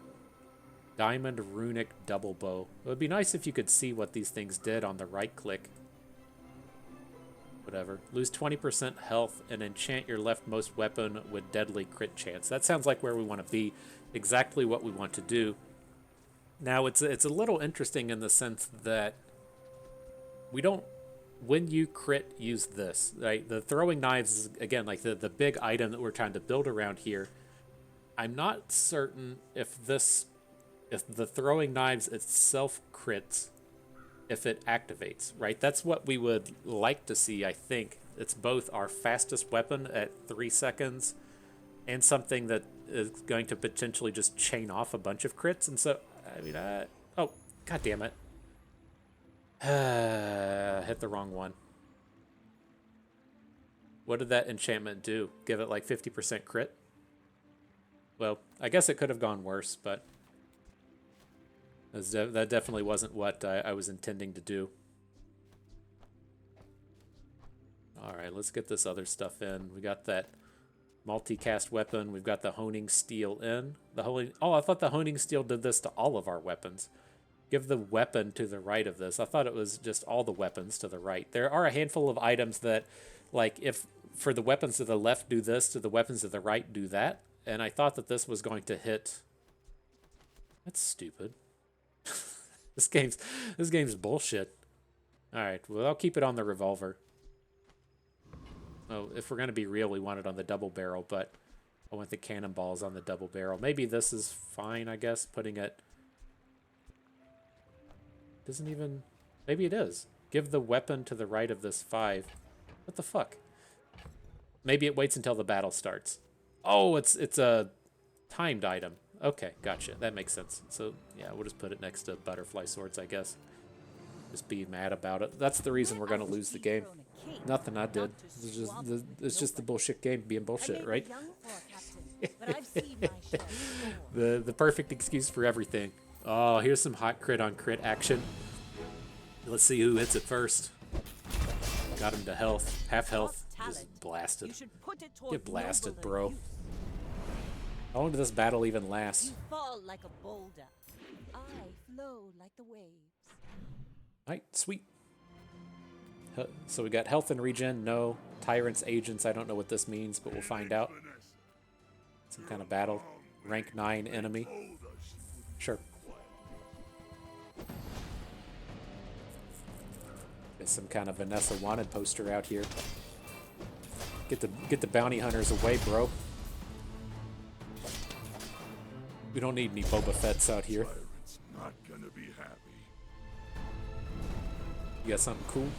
Diamond runic double bow. It would be nice if you could see what these things did on the right click. Whatever. Lose 20% health and enchant your leftmost weapon with deadly crit chance. That sounds like where we want to be. Exactly what we want to do. Now, it's a little interesting in the sense that we don't, when you crit, use this, right? The throwing knives is, again, like the big item that we're trying to build around here. I'm not certain if the throwing knives itself crits, if it activates, right? That's what we would like to see, I think. It's both our fastest weapon at 3 seconds and something that is going to potentially just chain off a bunch of crits. And so, I mean, oh, god damn it. Hit the wrong one. What did that enchantment do? Give it like 50% crit? Well, I guess it could have gone worse, but that definitely wasn't what I was intending to do. Alright, let's get this other stuff in. We got that multicast weapon. We've got the honing steel in. Oh, I thought the honing steel did this to all of our weapons. Give the weapon to the right of this. I thought it was just all the weapons to the right. There are a handful of items that, like, if for the weapons to the left do this, to the weapons to the right do that. And I thought that this was going to hit. That's stupid. This game's bullshit. Alright, well, I'll keep it on the revolver. Oh, if we're going to be real, we want it on the double barrel, but I want the cannonballs on the double barrel. Maybe this is fine, I guess, putting it... Doesn't even... Maybe it is. Give the weapon to the right of this 5. What the fuck? Maybe it waits until the battle starts. Oh, it's a timed item. Okay, gotcha. That makes sense. So, yeah, we'll just put it next to butterfly swords, I guess. Just be mad about it. That's the reason we're going to lose the game. Nothing I did. It's just the bullshit game being bullshit, right? The perfect excuse for everything. Oh, here's some hot crit on crit action. Let's see who hits it first. Got him to health. Half health. Just blasted. Get blasted, bro. How long did this battle even last? You fall like a boulder. I flow like the waves. Alright, sweet. So we got health and regen, no. Tyrant's agents, I don't know what this means, but we'll find out. Some kind of battle. Rank 9 enemy. Sure. There's some kind of Vanessa wanted poster out here. Get the bounty hunters away, bro. We don't need any Boba Fett's out here. Not gonna be happy. You got something cool?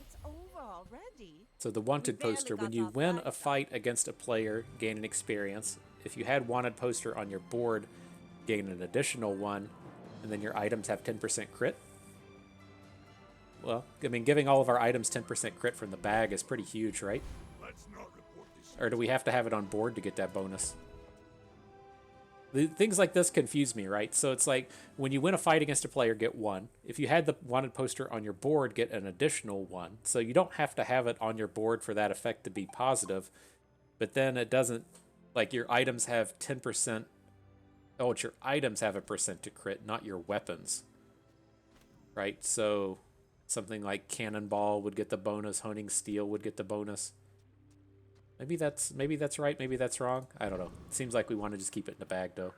It's over already. So the wanted poster, when you win a fight against a player, gain an experience. if you had wanted poster on your board, gain an additional one, and then your items have 10% crit. Well, I mean, giving all of our items 10% crit from the bag is pretty huge, right? Let's not report this. Or do we have to have it on board to get that bonus? Things like this confuse me, right? So it's like when you win a fight against a player, get one. If you had the wanted poster on your board, get an additional one. So you don't have to have it on your board for that effect to be positive. But then it doesn't, like your items have 10%. Oh, it's your items have a percent to crit, not your weapons. Right? So something like Cannonball would get the bonus, Honing Steel would get the bonus. Maybe that's right, maybe that's wrong. I don't know. It seems like we want to just keep it in the bag, though.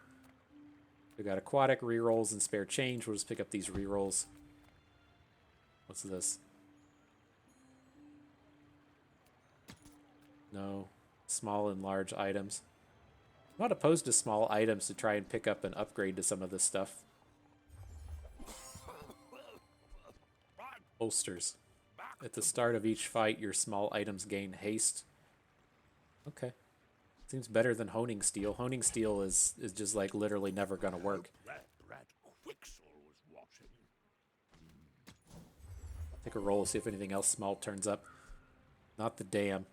We got aquatic rerolls and spare change. We'll just pick up these rerolls. What's this? No. Small and large items. I'm not opposed to small items to try and pick up and upgrade to some of this stuff. Holsters. At the start of each fight, your small items gain haste. Okay. Seems better than Honing Steel. Honing Steel is just like literally never gonna work. Rat Quixel was watching. Take a roll, see if anything else small turns up. Not the dam.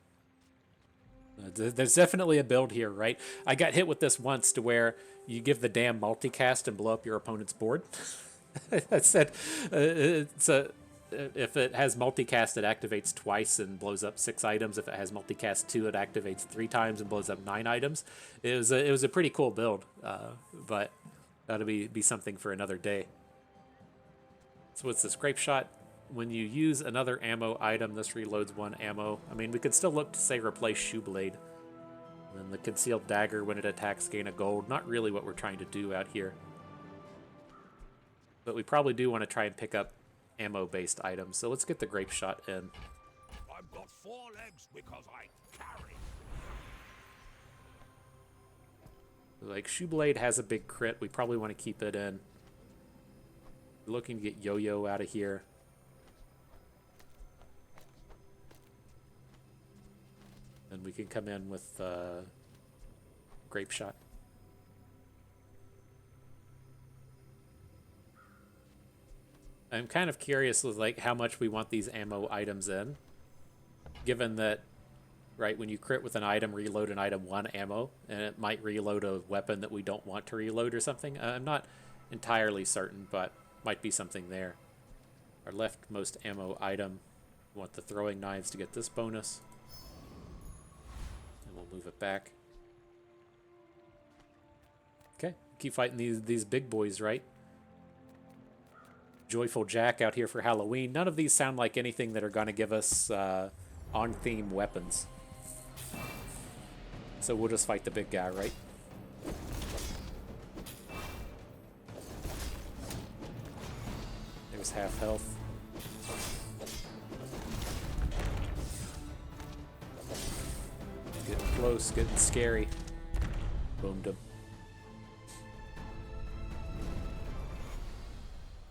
There's definitely a build here, right? I got hit with this once to where you give the dam multicast and blow up your opponent's board. I said if it has multicast, it activates twice and blows up 6 items. If it has multicast 2, it activates 3 times and blows up 9 items. It was a pretty cool build, but that'll be something for another day. So what's this? Grape Shot. When you use another ammo item, this reloads 1 ammo. I mean, we could still look to, say, replace Shoe Blade. And then the Concealed Dagger, when it attacks, gain a gold. Not really what we're trying to do out here. But we probably do want to try and pick up ammo-based items. So let's get the Grape Shot in. I've got 4 legs because I carry. Like, Shoe Blade has a big crit. We probably want to keep it in. We're looking to get Yo-Yo out of here. And we can come in with Grape Shot. I'm kind of curious with like how much we want these ammo items in, given that, right, when you crit with an item, reload an item 1 ammo, and it might reload a weapon that we don't want to reload or something. I'm not entirely certain, but might be something there. Our leftmost ammo item, we want the throwing knives to get this bonus. And we'll move it back. Okay, keep fighting these big boys, right? Joyful Jack out here for Halloween. None of these sound like anything that are going to give us on-theme weapons. So we'll just fight the big guy, right? There's half health. Getting close, getting scary. Boomed him.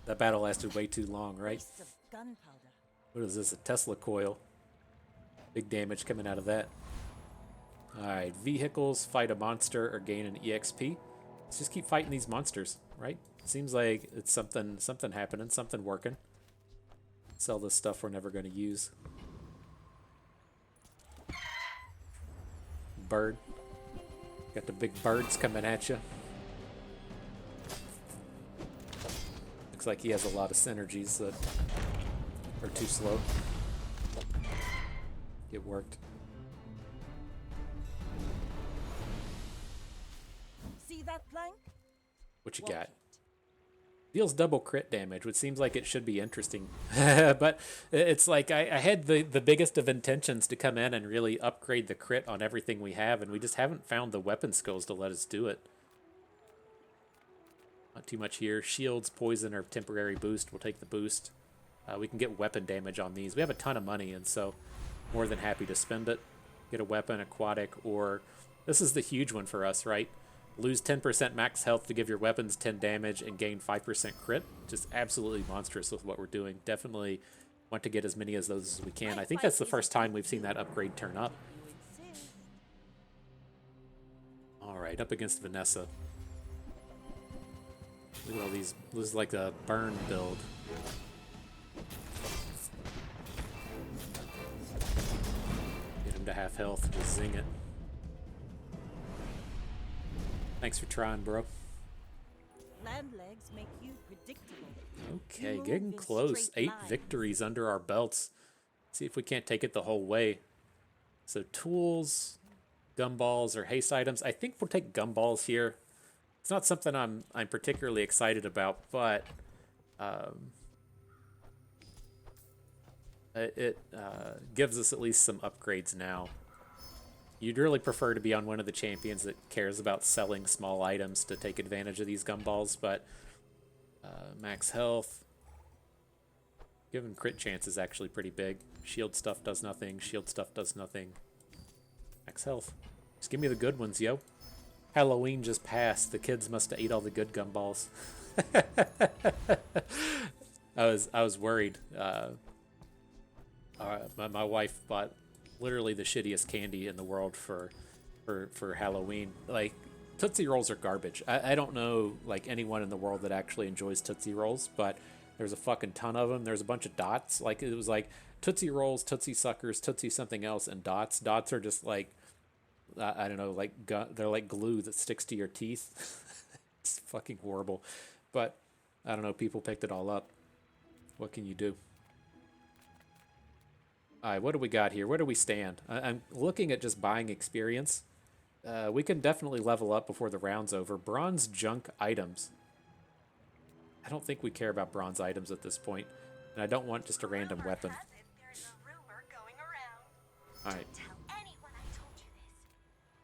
That battle lasted way too long, right? Waste of gunpowder. What is this, a Tesla coil? Big damage coming out of that. Alright, vehicles, fight a monster, or gain an EXP. Let's just keep fighting these monsters, right? Seems like it's something happening, something working. Sell this stuff we're never going to use. Bird. Got the big birds coming at you. Looks like he has a lot of synergies that are too slow. It worked. See that plank? What you Watch got? it. Deals double crit damage, which seems like it should be interesting. But it's like I had the biggest of intentions to come in and really upgrade the crit on everything we have, and we just haven't found the weapon skills to let us do it. Not too much here. Shields, poison, or temporary boost. We'll take the boost. We can get weapon damage on these. We have a ton of money, and so more than happy to spend it. Get a weapon, aquatic, or... This is the huge one for us, right? Lose 10% max health to give your weapons 10 damage and gain 5% crit. Just absolutely monstrous with what we're doing. Definitely want to get as many of those as we can. I think that's the first time we've seen that upgrade turn up. Alright, up against Vanessa. Look at all these. This is like a burn build. Get him to half health, just zing it. Thanks for trying, bro. Land legs make you predictable. Okay, You getting move in close. straight 8 lines. victories under our belts. See if we can't take it the whole way. So tools, gumballs, or haste items. I think we'll take gumballs here. It's not something I'm particularly excited about, but it gives us at least some upgrades now. You'd really prefer to be on one of the champions that cares about selling small items to take advantage of these gumballs, but max health. Given crit chance is actually pretty big. Shield stuff does nothing. Shield stuff does nothing. Max health. Just give me the good ones, yo. Halloween just passed. The kids must have ate all the good gumballs. I was worried. My wife bought literally the shittiest candy in the world for Halloween. Like, Tootsie Rolls are garbage. I don't know like anyone in the world that actually enjoys Tootsie Rolls, but there's a fucking ton of them. There's a bunch of dots. Like, it was like Tootsie Rolls, Tootsie Suckers, Tootsie something else, and dots. Dots are just like, I don't know, like they're like glue that sticks to your teeth. It's fucking horrible. But I don't know, people picked it all up. What can you do? All right, what do we got here? Where do we stand? I'm looking at just buying experience. We can definitely level up before the round's over. Bronze junk items. I don't think we care about bronze items at this point, and I don't want just a random weapon. All right.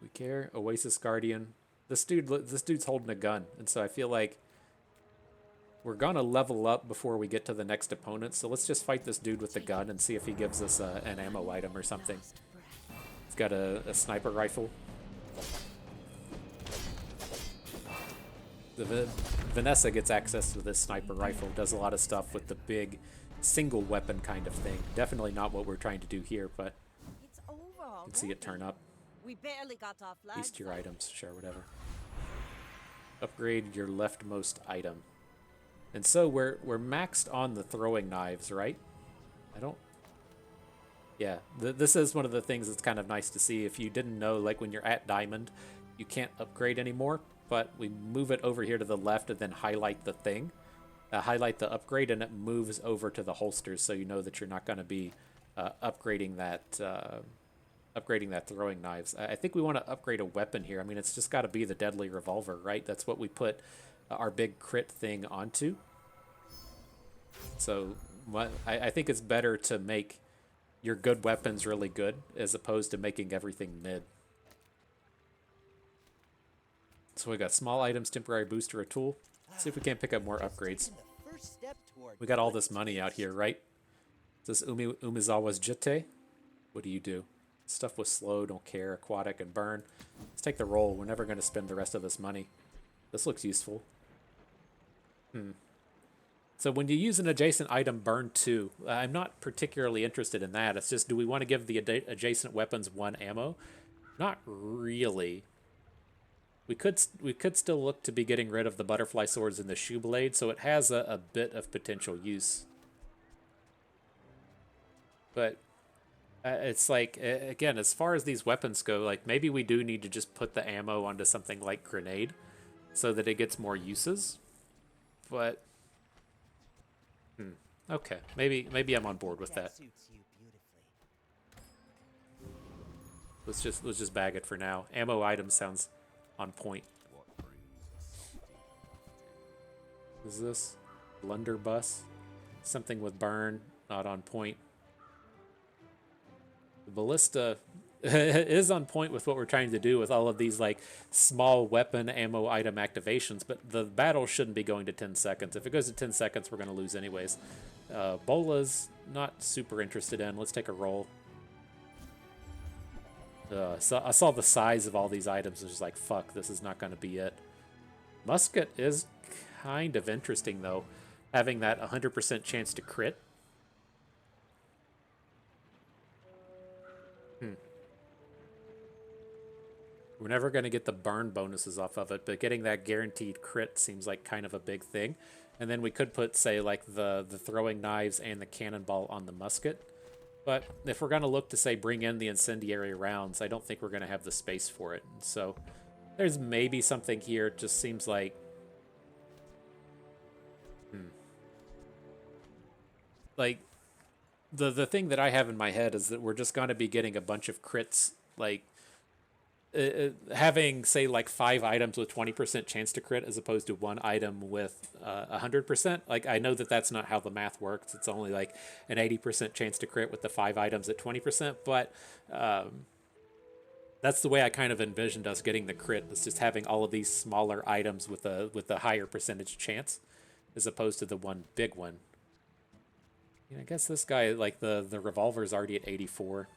We care. Oasis Guardian. This dude's holding a gun, and so I feel like we're gonna level up before we get to the next opponent. So let's just fight this dude with the gun and see if he gives us an ammo item or something. He's got a sniper rifle. Vanessa gets access to this sniper rifle. Does a lot of stuff with the big single weapon kind of thing. Definitely not what we're trying to do here, but It's over you can see it turn up. We barely got off land. These tier items, sure, whatever. Upgrade your leftmost item. And so we're maxed on the throwing knives, right? I don't... Yeah, this is one of the things that's kind of nice to see. If you didn't know, like when you're at diamond, you can't upgrade anymore, but we move it over here to the left and then highlight the thing. Highlight the upgrade and it moves over to the holsters, so you know that you're not going to be upgrading that throwing knives. I think we want to upgrade a weapon here. I mean, it's just got to be the deadly revolver, right? That's what we put our big crit thing onto. So I think it's better to make your good weapons really good as opposed to making everything mid. So we got small items, temporary booster, a tool. Let's see if we can't pick up more upgrades. We got all this money out here, right? Is this Umizawa's Jitte? What do you do? Stuff with slow, don't care, aquatic, and burn. Let's take the roll. We're never going to spend the rest of this money. This looks useful. So when you use an adjacent item, burn 2. I'm not particularly interested in that. It's just, do we want to give the adjacent weapons 1 ammo? Not really. We could still look to be getting rid of the butterfly swords and the shoe blade, so it has a bit of potential use. But it's like, again, as far as these weapons go, like maybe we do need to just put the ammo onto something like grenade so that it gets more uses. But okay, maybe I'm on board with that. Let's just bag it for now. Ammo item sounds on point. What is this? Blunderbuss? Something with burn, not on point. The ballista is on point with what we're trying to do with all of these like small weapon ammo item activations, but the battle shouldn't be going to 10 seconds. If it goes to 10 seconds, we're going to lose anyways. Bola's not super interested in. Let's take a roll. So I saw the size of all these items and was like, fuck, this is not going to be it. Musket is kind of interesting, though, having that 100% chance to crit. We're never going to get the burn bonuses off of it, but getting that guaranteed crit seems like kind of a big thing. And then we could put, say, like the throwing knives and the cannonball on the musket. But if we're going to look to, say, bring in the incendiary rounds, I don't think we're going to have the space for it. So there's maybe something here. It just seems like... Like, the thing that I have in my head is that we're just going to be getting a bunch of crits, like... having, say, like 5 items with 20% chance to crit as opposed to 1 item with 100%. Like, I know that that's not how the math works. It's only like an 80% chance to crit with the 5 items at 20%. But that's the way I kind of envisioned us getting the crit. It's just having all of these smaller items with a higher percentage chance as opposed to the one big one. I guess this guy, like the revolver is already at 84.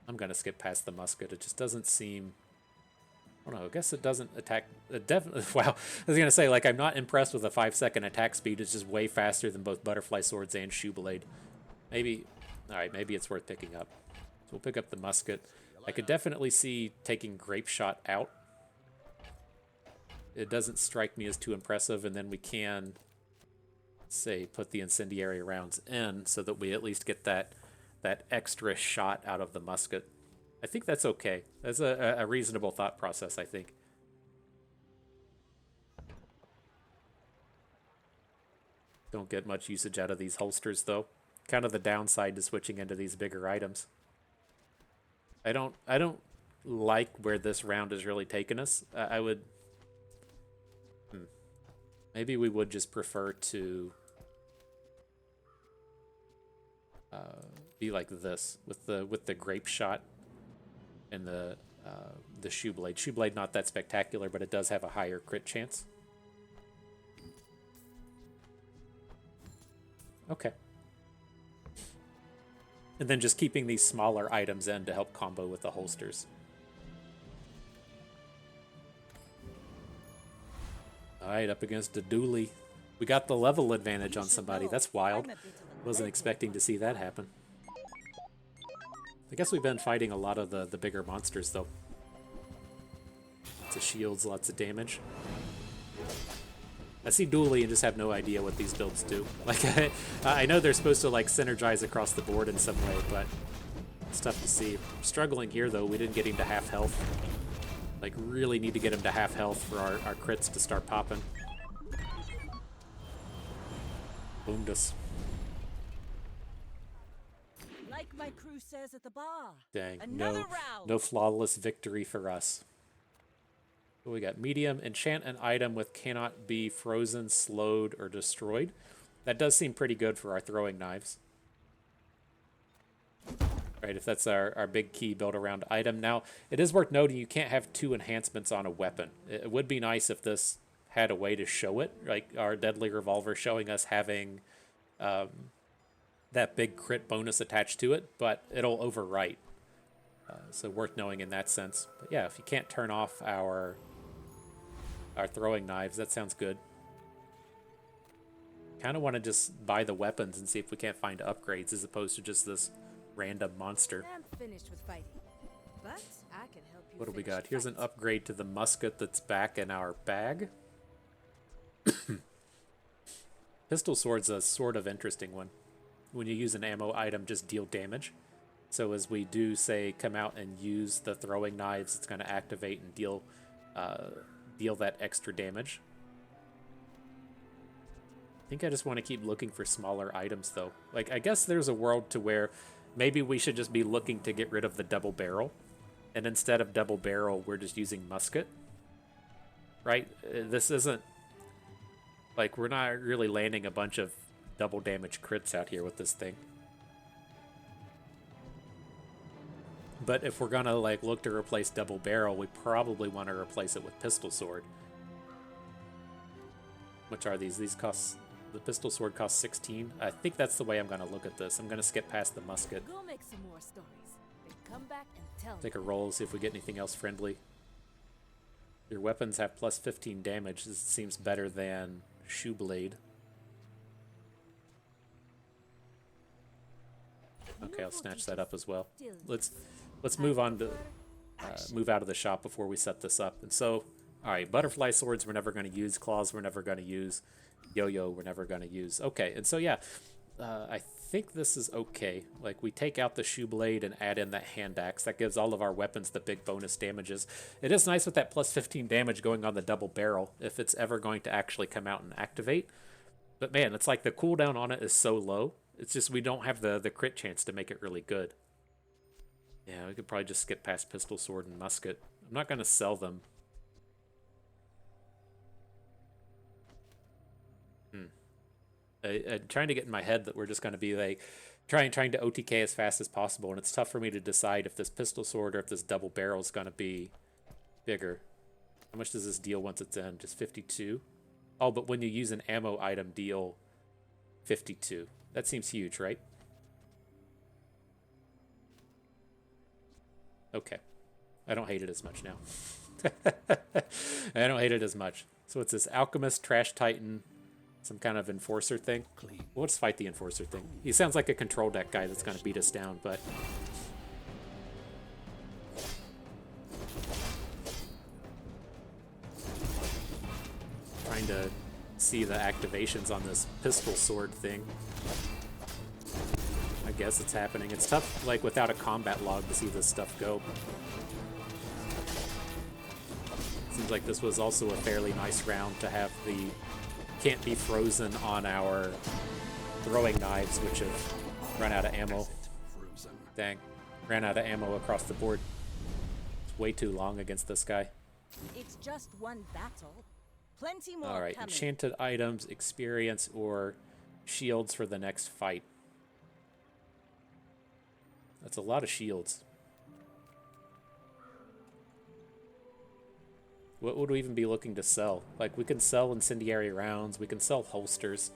I'm gonna skip past the musket. It just doesn't seem... I don't know. I guess it doesn't attack... definitely... Wow. I was gonna say, like, I'm not impressed with a 5-second attack speed. It's just way faster than both butterfly swords and shoe blade. Maybe... Alright, maybe it's worth picking up. So we'll pick up the musket. I could definitely see taking grape shot out. It doesn't strike me as too impressive, and then we can, say, put the incendiary rounds in so that we at least get that extra shot out of the musket. I think that's okay. That's a reasonable thought process, I think. Don't get much usage out of these holsters, though. Kind of the downside to switching into these bigger items. I don't like where this round has really taken us. I would... Maybe we would just prefer to... be like this with the grape shot and the shoe blade. Shoe blade not that spectacular, but it does have a higher crit chance. Okay. And then just keeping these smaller items in to help combo with the holsters. Alright, up against the dually. We got the level advantage on somebody. That's wild. Wasn't expecting to see that happen. I guess we've been fighting a lot of the bigger monsters, though. Lots of shields, lots of damage. I see dually and just have no idea what these builds do. Like, I know they're supposed to, like, synergize across the board in some way, but it's tough to see. I'm struggling here, though. We didn't get him to half health. Like, really need to get him to half health for our crits to start popping. Boomed us. Like my crew says at the bar. Dang, Another round. no flawless victory for us. We got medium, enchant an item with cannot be frozen, slowed, or destroyed. That does seem pretty good for our throwing knives. Right, if that's our big key build around item. Now, it is worth noting you can't have 2 enhancements on a weapon. It would be nice if this had a way to show it, like our deadly revolver showing us having that big crit bonus attached to it, but it'll overwrite. So worth knowing in that sense. But yeah, if you can't turn off our throwing knives, that sounds good. Kind of want to just buy the weapons and see if we can't find upgrades as opposed to just this random monster. I'm finished with fighting, but I can help you. What do we got? Here's an upgrade to the musket that's back in our bag. Pistol sword's a sort of interesting one. When you use an ammo item, just deal damage. So as we do, say, come out and use the throwing knives, it's going to activate and deal that extra damage. I think I just want to keep looking for smaller items, though. Like, I guess there's a world to where maybe we should just be looking to get rid of the double barrel. And instead of double barrel, we're just using musket. Right? This isn't... Like, we're not really landing a bunch of double damage crits out here with this thing. But if we're gonna, like, look to replace double barrel, we probably want to replace it with pistol sword. Which are these? These cost... The pistol sword costs 16. I think that's the way I'm gonna look at this. I'm gonna skip past the musket. Go make some more stories. Then come back and tell me. Take a roll, see if we get anything else friendly. Your weapons have plus 15 damage. This seems better than shoe blade. Okay, I'll snatch that up as well. Let's move on to... move out of the shop before we set this up. And so, all right, butterfly swords we're never going to use, claws we're never going to use, yo-yo we're never going to use. Okay, and so yeah, I think this is okay. Like, we take out the shoe blade and add in that hand axe. That gives all of our weapons the big bonus damages. It is nice with that plus 15 damage going on the double barrel if it's ever going to actually come out and activate. But man, it's like the cooldown on it is so low. It's just we don't have the crit chance to make it really good. Yeah, we could probably just skip past pistol, sword, and musket. I'm not going to sell them. I'm trying to get in my head that we're just going to be like trying to OTK as fast as possible, and it's tough for me to decide if this pistol sword or if this double barrel is going to be bigger. How much does this deal once it's in? Just 52? Oh, but when you use an ammo item, deal 52. That seems huge, right? Okay. I don't hate it as much now. I don't hate it as much. So it's this Alchemist, Trash Titan, some kind of Enforcer thing. Well, let's fight the Enforcer thing. He sounds like a control deck guy that's going to beat us down, but... Trying to see the activations on this pistol sword thing. I guess it's happening. It's tough, like, without a combat log to see this stuff go. Seems like this was also a fairly nice round to have the can't be frozen on our throwing knives, which have run out of ammo. Dang. Ran out of ammo across the board. It's way too long against this guy. It's just one battle. Plenty more Alright, coming. enchanted items, experience, or shields for the next fight. That's a lot of shields. What would we even be looking to sell? Like, we can sell incendiary rounds, we can sell holsters,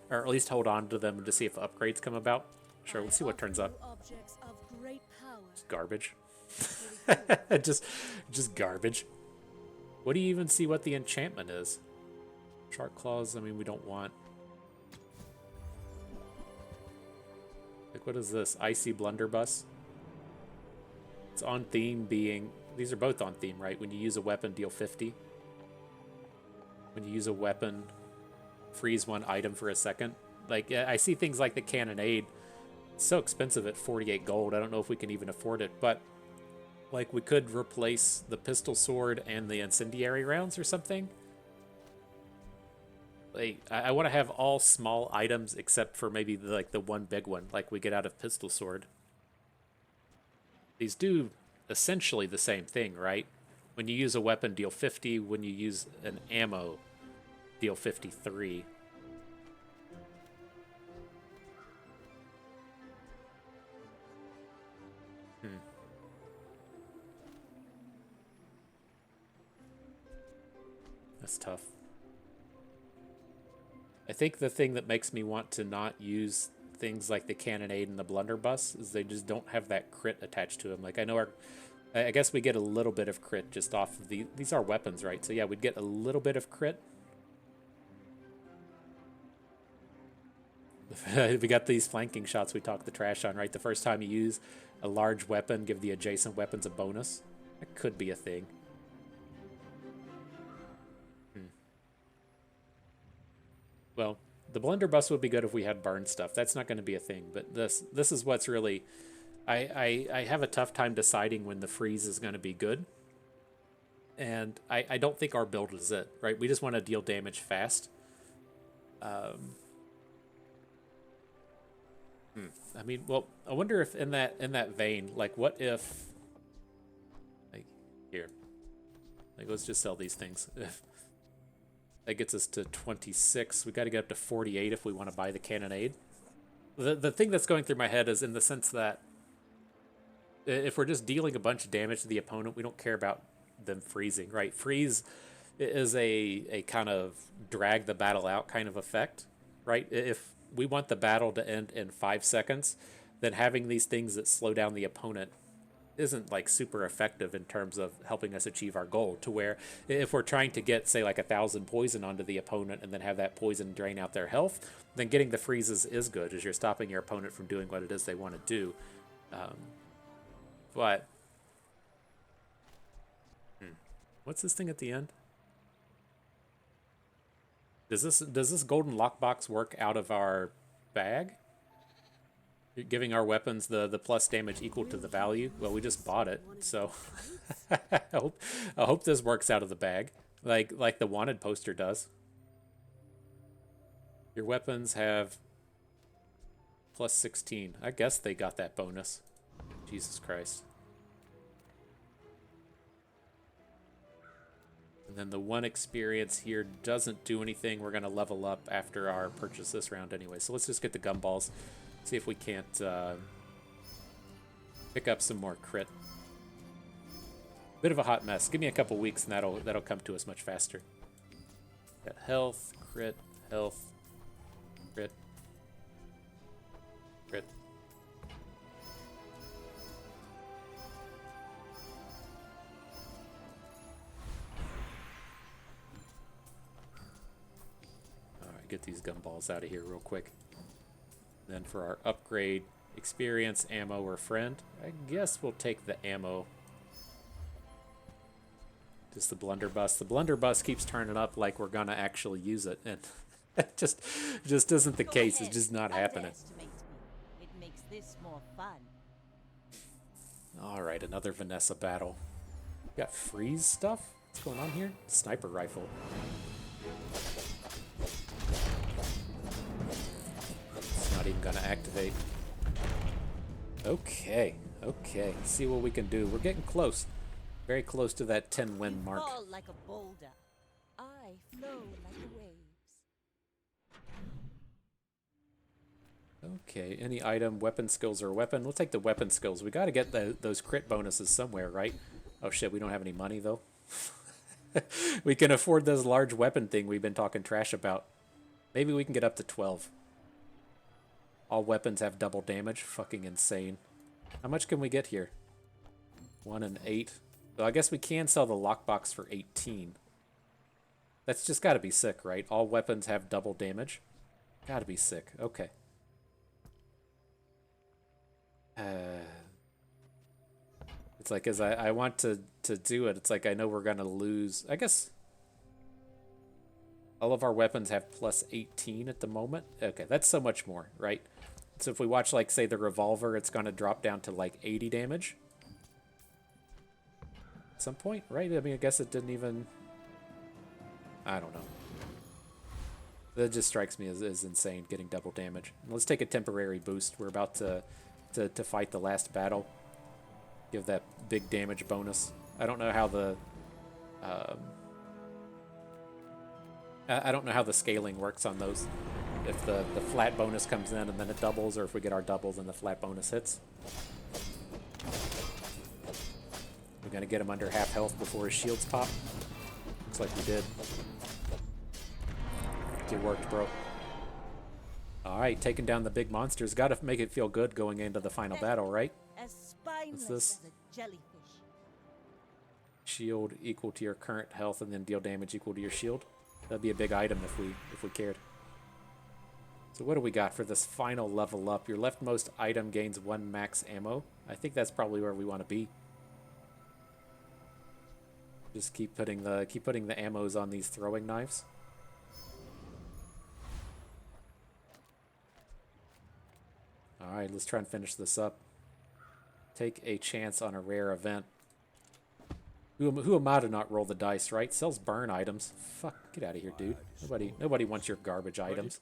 or at least hold on to them to see if upgrades come about. Sure, let's see what turns up. It's garbage. just garbage. What do you even see what the enchantment is? Shark claws, I mean, we don't want. Like, what is this? Icy blunderbuss? It's on theme being... These are both on theme, right? When you use a weapon, deal 50. When you use a weapon, freeze one item for a second. Like, I see things like the cannonade. It's so expensive at 48 gold. I don't know if we can even afford it, but like, we could replace the pistol sword and the incendiary rounds or something. Like, I want to have all small items except for maybe the one big one, like we get out of pistol sword. These do essentially the same thing, right? When you use a weapon, deal 50. When you use an ammo, deal 53. That's tough. I think the thing that makes me want to not use things like the cannonade and the blunderbuss is they just don't have that crit attached to them. Like, I know I guess we get a little bit of crit just off of these are weapons, right? So yeah, we'd get a little bit of crit. We got these flanking shots we talked the trash on, right? The first time you use a large weapon, give the adjacent weapons a bonus. That could be a thing. Well, the blunderbuss would be good if we had burn stuff. That's not going to be a thing, but this is what's really... I have a tough time deciding when the freeze is going to be good. And I don't think our build is it, right? We just want to deal damage fast. I mean, well, I wonder if in that vein, like, what if... Like, here. Like, let's just sell these things. That gets us to 26. We got to get up to 48 if we want to buy the cannonade. The thing that's going through my head is in the sense that if we're just dealing a bunch of damage to the opponent, we don't care about them freezing, right? Freeze is a kind of drag the battle out kind of effect, right? If we want the battle to end in 5 seconds, then having these things that slow down the opponent isn't like super effective in terms of helping us achieve our goal, to where if we're trying to get, say, like 1,000 poison onto the opponent and then have that poison drain out their health, then getting the freezes is good, as you're stopping your opponent from doing what it is they want to do. But What's this thing at the end? Does this golden lockbox work out of our bag? You're giving our weapons the plus damage equal to the value? Well, we just bought it, so I hope this works out of the bag, like the wanted poster does. Your weapons have plus 16. I guess they got that bonus. Jesus Christ. And then the one experience here doesn't do anything. We're going to level up after our purchase this round anyway. So let's just get the gumballs. See if we can't pick up some more crit. Bit of a hot mess. Give me a couple weeks and that'll come to us much faster. Got health, crit, health, crit, crit. Get these gumballs out of here real quick. Then for our upgrade, experience, ammo, or friend, I guess we'll take the ammo. Just the blunderbuss. The blunderbuss keeps turning up like we're gonna actually use it, and it just isn't the case. It's just not happening. It makes this more fun. All right, another Vanessa battle. Got freeze stuff. What's going on here? Sniper rifle. Not even gonna activate. Okay. Let's see what we can do. We're getting close. Very close to that 10 win mark. Fall like a boulder. I flow like the waves. Okay, any item, weapon skills, or weapon? We'll take the weapon skills. We gotta get those crit bonuses somewhere, right? Oh shit, we don't have any money though. We can afford this large weapon thing we've been talking trash about. Maybe we can get up to 12. All weapons have double damage. Fucking insane. How much can we get here? 1 and 8. So I guess we can sell the lockbox for 18. That's just gotta be sick, right? All weapons have double damage. Gotta be sick. Okay. It's like, as I want to do it, it's like I know we're gonna lose. I guess all of our weapons have plus 18 at the moment. Okay, that's so much more, right? So if we watch, like, say, the revolver, it's going to drop down to, like, 80 damage. At some point, right? I mean, I guess it didn't even... I don't know. That just strikes me as insane, getting double damage. Let's take a temporary boost. We're about to fight the last battle. Give that big damage bonus. I don't know how the... I don't know how the scaling works on those. If the flat bonus comes in and then it doubles, or if we get our doubles and the flat bonus hits. We're gonna get him under half health before his shields pop. Looks like we did. It worked, bro. Alright, taking down the big monsters. Gotta make it feel good going into the final battle, right? As spineless What's this? as a jellyfish. Shield equal to your current health and then deal damage equal to your shield. That'd be a big item if we cared. So what do we got for this final level up? Your leftmost item gains 1 max ammo. I think that's probably where we want to be. Just keep putting the ammos on these throwing knives. All right, let's try and finish this up. Take a chance on a rare event. Who am I to not roll the dice, right? Sells burn items. Fuck, get out of here, dude. Nobody wants your garbage items.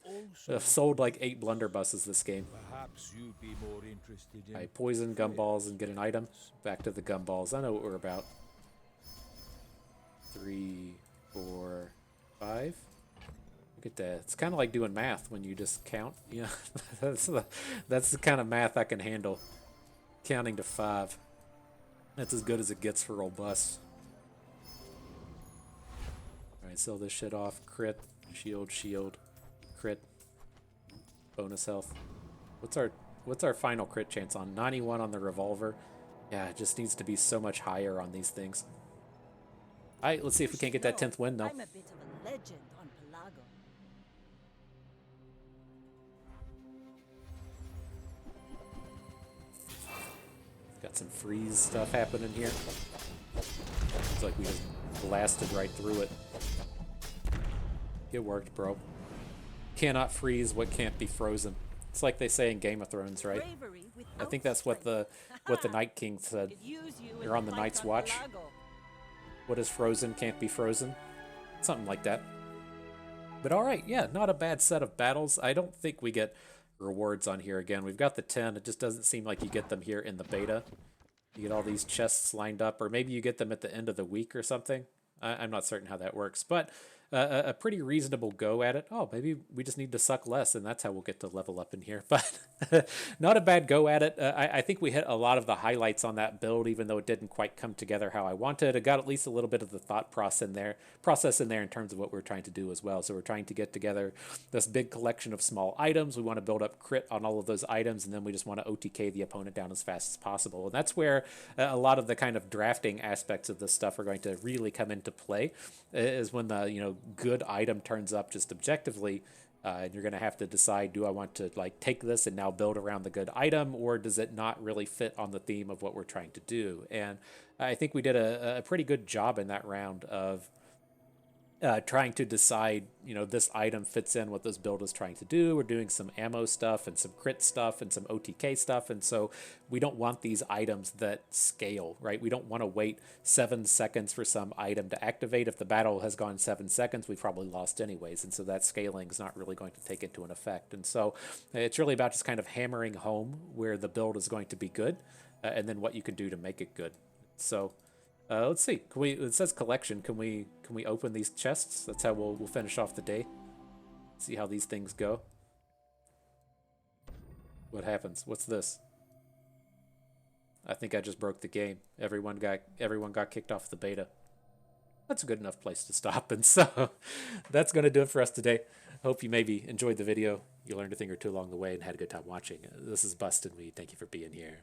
I've sold like 8 blunderbusses this game. Perhaps you'd be more interested in... I poison gumballs and get an item. Back to the gumballs. I know what we're about. 3, 4, 5. Look at that. It's kind of like doing math when you just count. Yeah, that's the kind of math I can handle. Counting to 5. That's as good as it gets for robust. Alright, sell this shit off. Crit, shield, crit, bonus health. What's our final crit chance on? 91 on the revolver. Yeah, it just needs to be so much higher on these things. Alright, let's see if we can't get that 10th win though. I'm a bit of a legend on Pelago. Got some freeze stuff happening here. Looks like we just blasted right through it. It worked, bro. Cannot freeze what can't be frozen. It's like they say in Game of Thrones, right? I think that's what the Night King said. You're on the Night's Watch. What is frozen can't be frozen. Something like that. But alright, yeah, not a bad set of battles. I don't think we get rewards on here again. We've got the 10. It just doesn't seem like you get them here in the beta. You get all these chests lined up, or maybe you get them at the end of the week or something. I'm not certain how that works, but a pretty reasonable go at it. Oh, maybe we just need to suck less, and that's how we'll get to level up in here. But not a bad go at it. I think we hit a lot of the highlights on that build, even though it didn't quite come together how I wanted. It got at least a little bit of the thought process in there in terms of what we're trying to do as well. So we're trying to get together this big collection of small items. We want to build up crit on all of those items, and then we just want to OTK the opponent down as fast as possible. And that's where a lot of the kind of drafting aspects of this stuff are going to really come into play, is when the good item turns up just objectively, and you're going to have to decide, do I want to like take this and now build around the good item, or does it not really fit on the theme of what we're trying to do? And I think we did a pretty good job in that round of trying to decide, this item fits in what this build is trying to do. We're doing some ammo stuff and some crit stuff and some OTK stuff, and so we don't want these items that scale, right? We don't want to wait 7 seconds for some item to activate. If the battle has gone 7 seconds, we've probably lost anyways, and so that scaling is not really going to take into an effect. And so it's really about just kind of hammering home where the build is going to be good, and then what you can do to make it good. So let's see. It says collection. Can we open these chests? That's how we'll finish off the day. See how these things go. What happens? What's this? I think I just broke the game. Everyone got kicked off the beta. That's a good enough place to stop. And so that's going to do it for us today. Hope you maybe enjoyed the video. You learned a thing or two along the way and had a good time watching. This is Bustin' Weed. Thank you for being here.